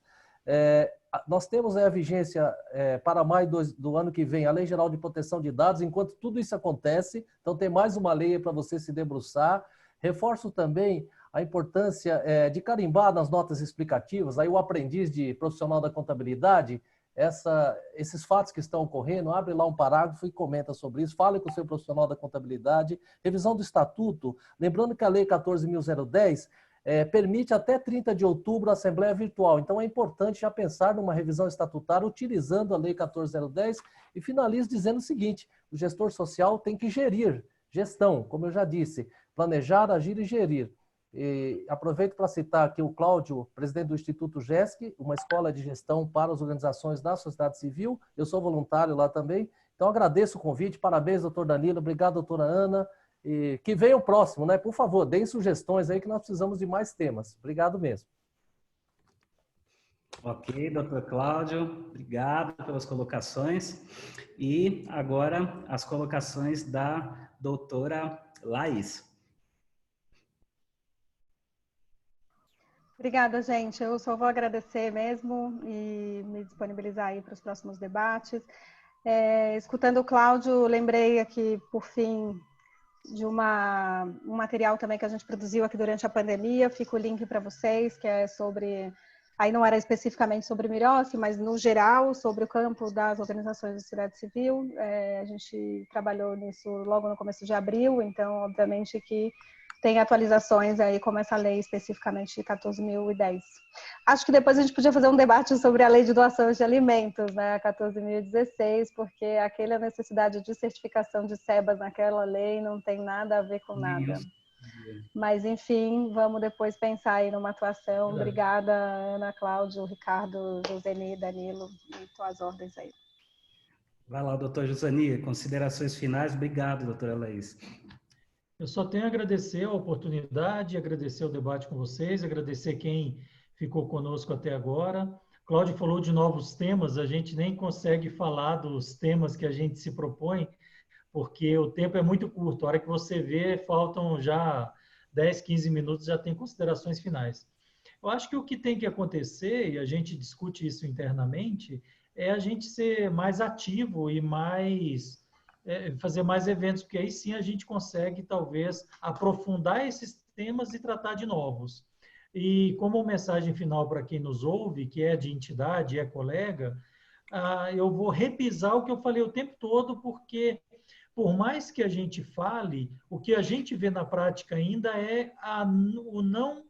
Nós temos a vigência para maio do ano que vem, a Lei Geral de Proteção de Dados, enquanto tudo isso acontece, então tem mais uma lei para você se debruçar. Reforço também a importância de carimbar nas notas explicativas, aí o aprendiz de profissional da contabilidade, esses fatos que estão ocorrendo, abre lá um parágrafo e comenta sobre isso, fale com o seu profissional da contabilidade, revisão do estatuto, lembrando que a Lei 14.010 permite até 30 de outubro a Assembleia Virtual, então é importante já pensar numa revisão estatutária utilizando a Lei 14.010 e finalizo dizendo o seguinte, o gestor social tem que gerir, gestão, como eu já disse, planejar, agir e gerir. E aproveito para citar aqui o Cláudio, presidente do Instituto GESC, uma escola de gestão para as organizações da sociedade civil. Eu sou voluntário lá também. Então, agradeço o convite. Parabéns, doutor Danilo. Obrigado, doutora Ana. E que venha o próximo, né? Por favor, deem sugestões aí que nós precisamos de mais temas. Obrigado mesmo. Ok, doutor Cláudio. Obrigado pelas colocações. E agora as colocações da doutora Laís. Obrigada, gente. Eu só vou agradecer mesmo e me disponibilizar aí para os próximos debates. Escutando o Cláudio, lembrei aqui, por fim, de um material também que a gente produziu aqui durante a pandemia. Fica o link para vocês, que é sobre... Aí não era especificamente sobre Mirosse, mas no geral, sobre o campo das organizações da sociedade civil. A gente trabalhou nisso logo no começo de abril, então, obviamente, que tem atualizações aí, como essa lei especificamente de 14.010. Acho que depois a gente podia fazer um debate sobre a lei de doação de alimentos, né, a 14.016, porque aquela necessidade de certificação de SEBAS naquela lei não tem nada a ver com nada. Mas, enfim, vamos depois pensar aí numa atuação. Obrigada, Ana, Cláudio, Ricardo, Joseni, Danilo, e tuas ordens aí. Vai lá, doutor Josani, considerações finais. Obrigado, doutora Laís. Eu só tenho a agradecer a oportunidade, agradecer o debate com vocês, agradecer quem ficou conosco até agora. Cláudio falou de novos temas, a gente nem consegue falar dos temas que a gente se propõe, porque o tempo é muito curto. A hora que você vê, faltam já 10, 15 minutos, já tem considerações finais. Eu acho que o que tem que acontecer, e a gente discute isso internamente, é a gente ser mais ativo e fazer mais eventos, porque aí sim a gente consegue, talvez, aprofundar esses temas e tratar de novos. E como mensagem final para quem nos ouve, que é de entidade, é colega, eu vou repisar o que eu falei o tempo todo, porque por mais que a gente fale, o que a gente vê na prática ainda é a não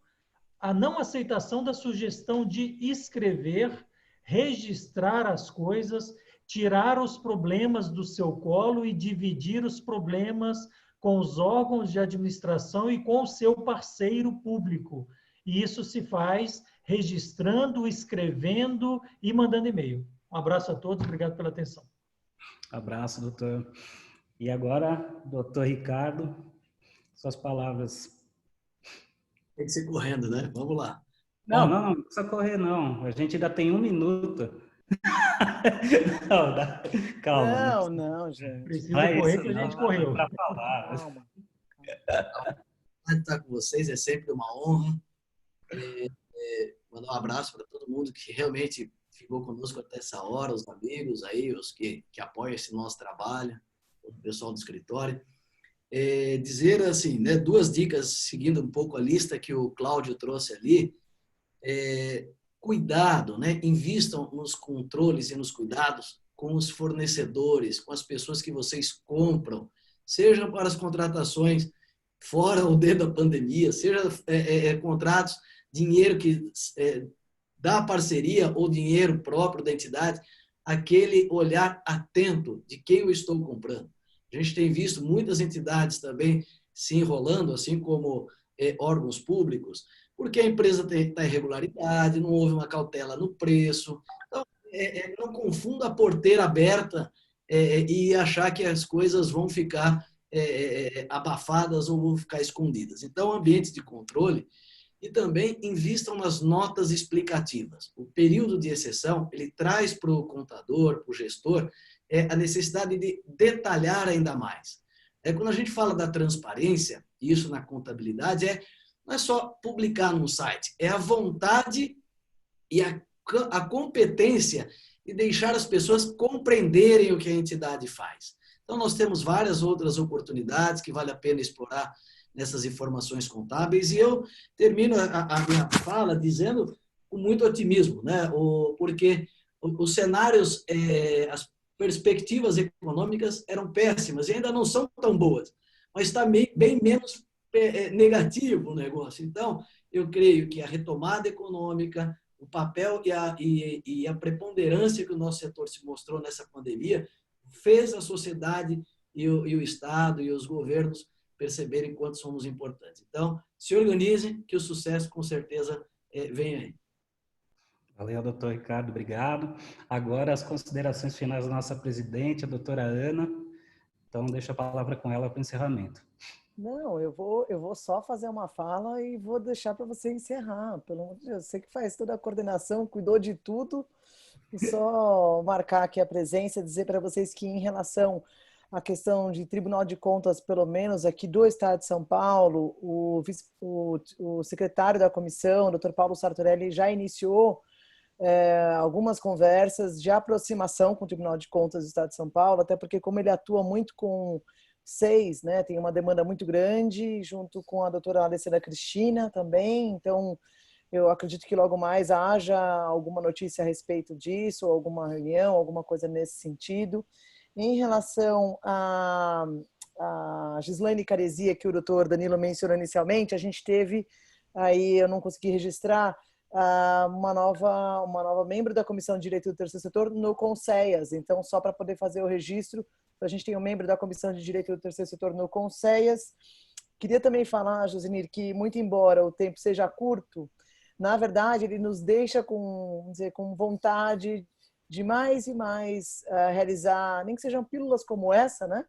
aceitação da sugestão de escrever, registrar as coisas, tirar os problemas do seu colo e dividir os problemas com os órgãos de administração e com o seu parceiro público. E isso se faz registrando, escrevendo e mandando e-mail. Um abraço a todos, obrigado pela atenção. Abraço, doutor. E agora, doutor Ricardo, suas palavras. Tem que ser correndo, né? Vamos lá. Não precisa correr, não. A gente ainda tem 1 minuto. Calma. Não, gente. Precisa correr que a gente correu. Para falar. Calma. Estar com vocês é sempre uma honra. Mandar um abraço para todo mundo que realmente ficou conosco até essa hora, os amigos aí, os que apoiam esse nosso trabalho, o pessoal do escritório. Dizer assim, né, 2 dicas, seguindo um pouco a lista que o Cláudio trouxe ali. Cuidado, né? Invistam nos controles e nos cuidados com os fornecedores, com as pessoas que vocês compram, seja para as contratações fora ou dentro da pandemia, seja contratos, dinheiro que da parceria ou dinheiro próprio da entidade, aquele olhar atento de quem eu estou comprando. A gente tem visto muitas entidades também se enrolando, assim como órgãos públicos, porque a empresa está em irregularidade, não houve uma cautela no preço. Então, não confunda a porteira aberta e achar que as coisas vão ficar abafadas ou vão ficar escondidas. Então, ambientes de controle e também invistam nas notas explicativas. O período de exceção, ele traz para o contador, para o gestor, a necessidade de detalhar ainda mais. Quando a gente fala da transparência, isso na contabilidade, não é só publicar num site, é a vontade e a competência de deixar as pessoas compreenderem o que a entidade faz. Então, nós temos várias outras oportunidades que vale a pena explorar nessas informações contábeis, e eu termino a minha fala dizendo com muito otimismo, né? Porque os cenários, as perspectivas econômicas eram péssimas e ainda não são tão boas, mas está bem menos negativo o negócio. Então, eu creio que a retomada econômica, o papel e a preponderância que o nosso setor se mostrou nessa pandemia fez a sociedade e o Estado e os governos perceberem quanto somos importantes. Então, se organizem, que o sucesso com certeza vem aí. Valeu, doutor Ricardo, obrigado. Agora, as considerações finais da nossa presidente, a doutora Ana. Então, deixo a palavra com ela para o encerramento. Não, eu vou só fazer uma fala e vou deixar para você encerrar. Pelo amor de Deus, você que faz toda a coordenação, cuidou de tudo, e só marcar aqui a presença, dizer para vocês que em relação à questão de Tribunal de Contas, pelo menos aqui do Estado de São Paulo, o secretário da comissão, o Dr. Paulo Sartorelli, já iniciou algumas conversas de aproximação com o Tribunal de Contas do Estado de São Paulo, até porque como ele atua muito com SEIs, né, tem uma demanda muito grande, junto com a doutora Alessandra Cristina também, então eu acredito que logo mais haja alguma notícia a respeito disso, alguma reunião, alguma coisa nesse sentido. Em relação a Gislaine Caresia, que o doutor Danilo mencionou inicialmente, a gente teve, aí eu não consegui registrar, uma nova membro da Comissão de Direito do Terceiro Setor no CONSEAS. Então, só para poder fazer o registro, a gente tem um membro da Comissão de Direito do Terceiro Setor no CONSEAS. Queria também falar, Josenir, que muito embora o tempo seja curto, na verdade, ele nos deixa com vontade de mais e mais realizar, nem que sejam pílulas como essa, né?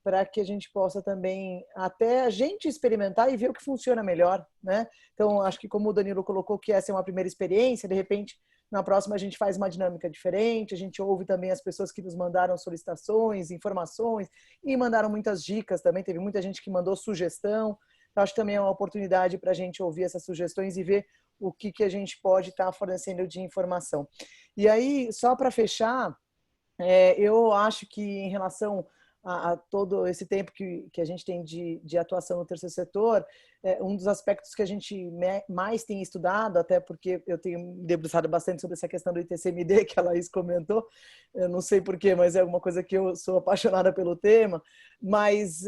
Para que a gente possa também, até a gente experimentar e ver o que funciona melhor, né? Então, acho que como o Danilo colocou que essa é uma primeira experiência, de repente, na próxima a gente faz uma dinâmica diferente, a gente ouve também as pessoas que nos mandaram solicitações, informações, e mandaram muitas dicas também, teve muita gente que mandou sugestão, então, acho que também é uma oportunidade para a gente ouvir essas sugestões e ver o que a gente pode estar fornecendo de informação. E aí, só para fechar, eu acho que em relação a todo esse tempo que a gente tem de atuação no terceiro setor, um dos aspectos que a gente mais tem estudado, até porque eu tenho me debruçado bastante sobre essa questão do ITCMD, que a Laís comentou, eu não sei porquê, mas é alguma coisa que eu sou apaixonada pelo tema, mas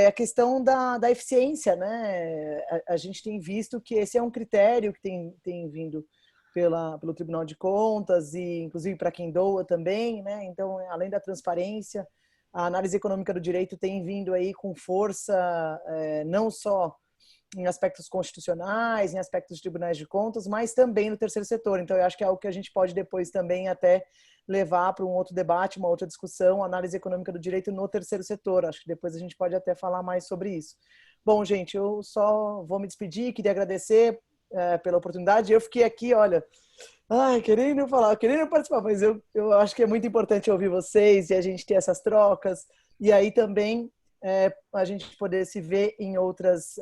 a questão da eficiência, né? A gente tem visto que esse é um critério que tem vindo pelo Tribunal de Contas e, inclusive, para quem doa também, né? Então, além da transparência, a análise econômica do direito tem vindo aí com força, não só em aspectos constitucionais, em aspectos de tribunais de contas, mas também no terceiro setor. Então, eu acho que é algo que a gente pode depois também até levar para um outro debate, uma outra discussão, análise econômica do direito no terceiro setor. Acho que depois a gente pode até falar mais sobre isso. Bom, gente, eu só vou me despedir, queria agradecer pela oportunidade. Eu fiquei aqui, olha, querendo falar, querendo participar, mas eu acho que é muito importante ouvir vocês e a gente ter essas trocas, e aí também a gente poder se ver em outros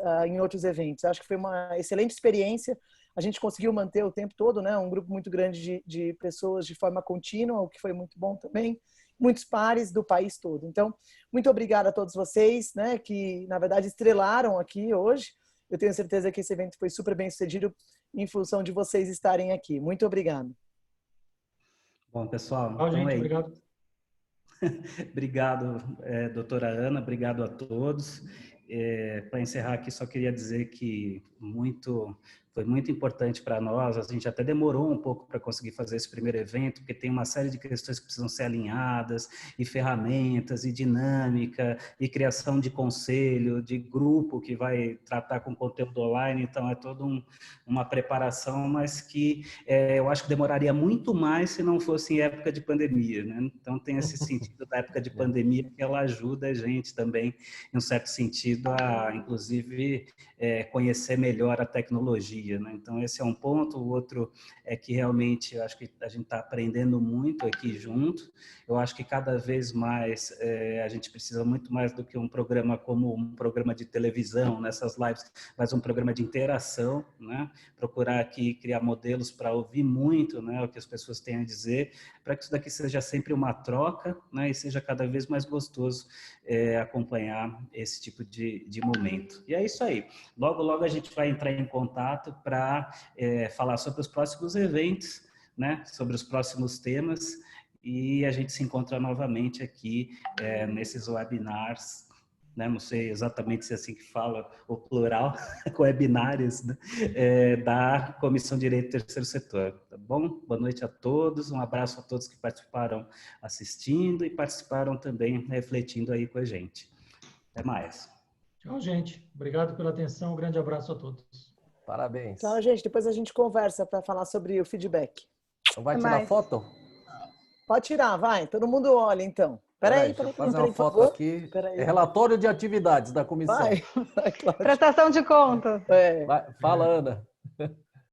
eventos. Acho que foi uma excelente experiência, a gente conseguiu manter o tempo todo, né, um grupo muito grande de pessoas de forma contínua, o que foi muito bom também, muitos pares do país todo. Então, muito obrigada a todos vocês, né, que na verdade estrelaram aqui hoje. Eu tenho certeza que esse evento foi super bem sucedido em função de vocês estarem aqui. Muito obrigado. Bom, pessoal, Tchau, então gente, obrigado. Obrigado, doutora Ana, obrigado a todos. Para encerrar aqui, só queria dizer que muito foi muito importante para nós. A gente até demorou um pouco para conseguir fazer esse primeiro evento, porque tem uma série de questões que precisam ser alinhadas, e ferramentas, e dinâmica, e criação de conselho, de grupo que vai tratar com conteúdo online. Então, é toda uma preparação, mas que eu acho que demoraria muito mais se não fosse em época de pandemia, né? Então, tem esse sentido da época de pandemia, que ela ajuda a gente também, em um certo sentido, a, inclusive, conhecer melhor a tecnologia, né? Então, esse é um ponto. O outro é que realmente eu acho que a gente está aprendendo muito aqui junto. Eu acho que cada vez mais a gente precisa muito mais do que um programa como um programa de televisão, nessas lives, mas um programa de interação, né? Procurar aqui criar modelos para ouvir muito, né, o que as pessoas têm a dizer, para que isso daqui seja sempre uma troca, né, e seja cada vez mais gostoso acompanhar esse tipo de momento. E é isso aí. Logo, logo a gente vai entrar em contato para falar sobre os próximos eventos, né, sobre os próximos temas, e a gente se encontra novamente aqui nesses webinars, né? Não sei exatamente se é assim que fala o plural, webinários, né? Da Comissão de Direito do Terceiro Setor. Tá bom? Boa noite a todos, um abraço a todos que participaram assistindo e participaram também refletindo aí com a gente. Até mais. Tchau, gente. Obrigado pela atenção. Um grande abraço a todos. Parabéns. Então, gente, depois a gente conversa para falar sobre o feedback. Então vai Até tirar mais. foto? Pode tirar, vai. Todo mundo olha, então. Peraí, Deixa eu fazer uma foto por favor. aqui. Peraí. É relatório de atividades da comissão. Vai, Cláudia. Prestação de conta. É. Fala, Ana.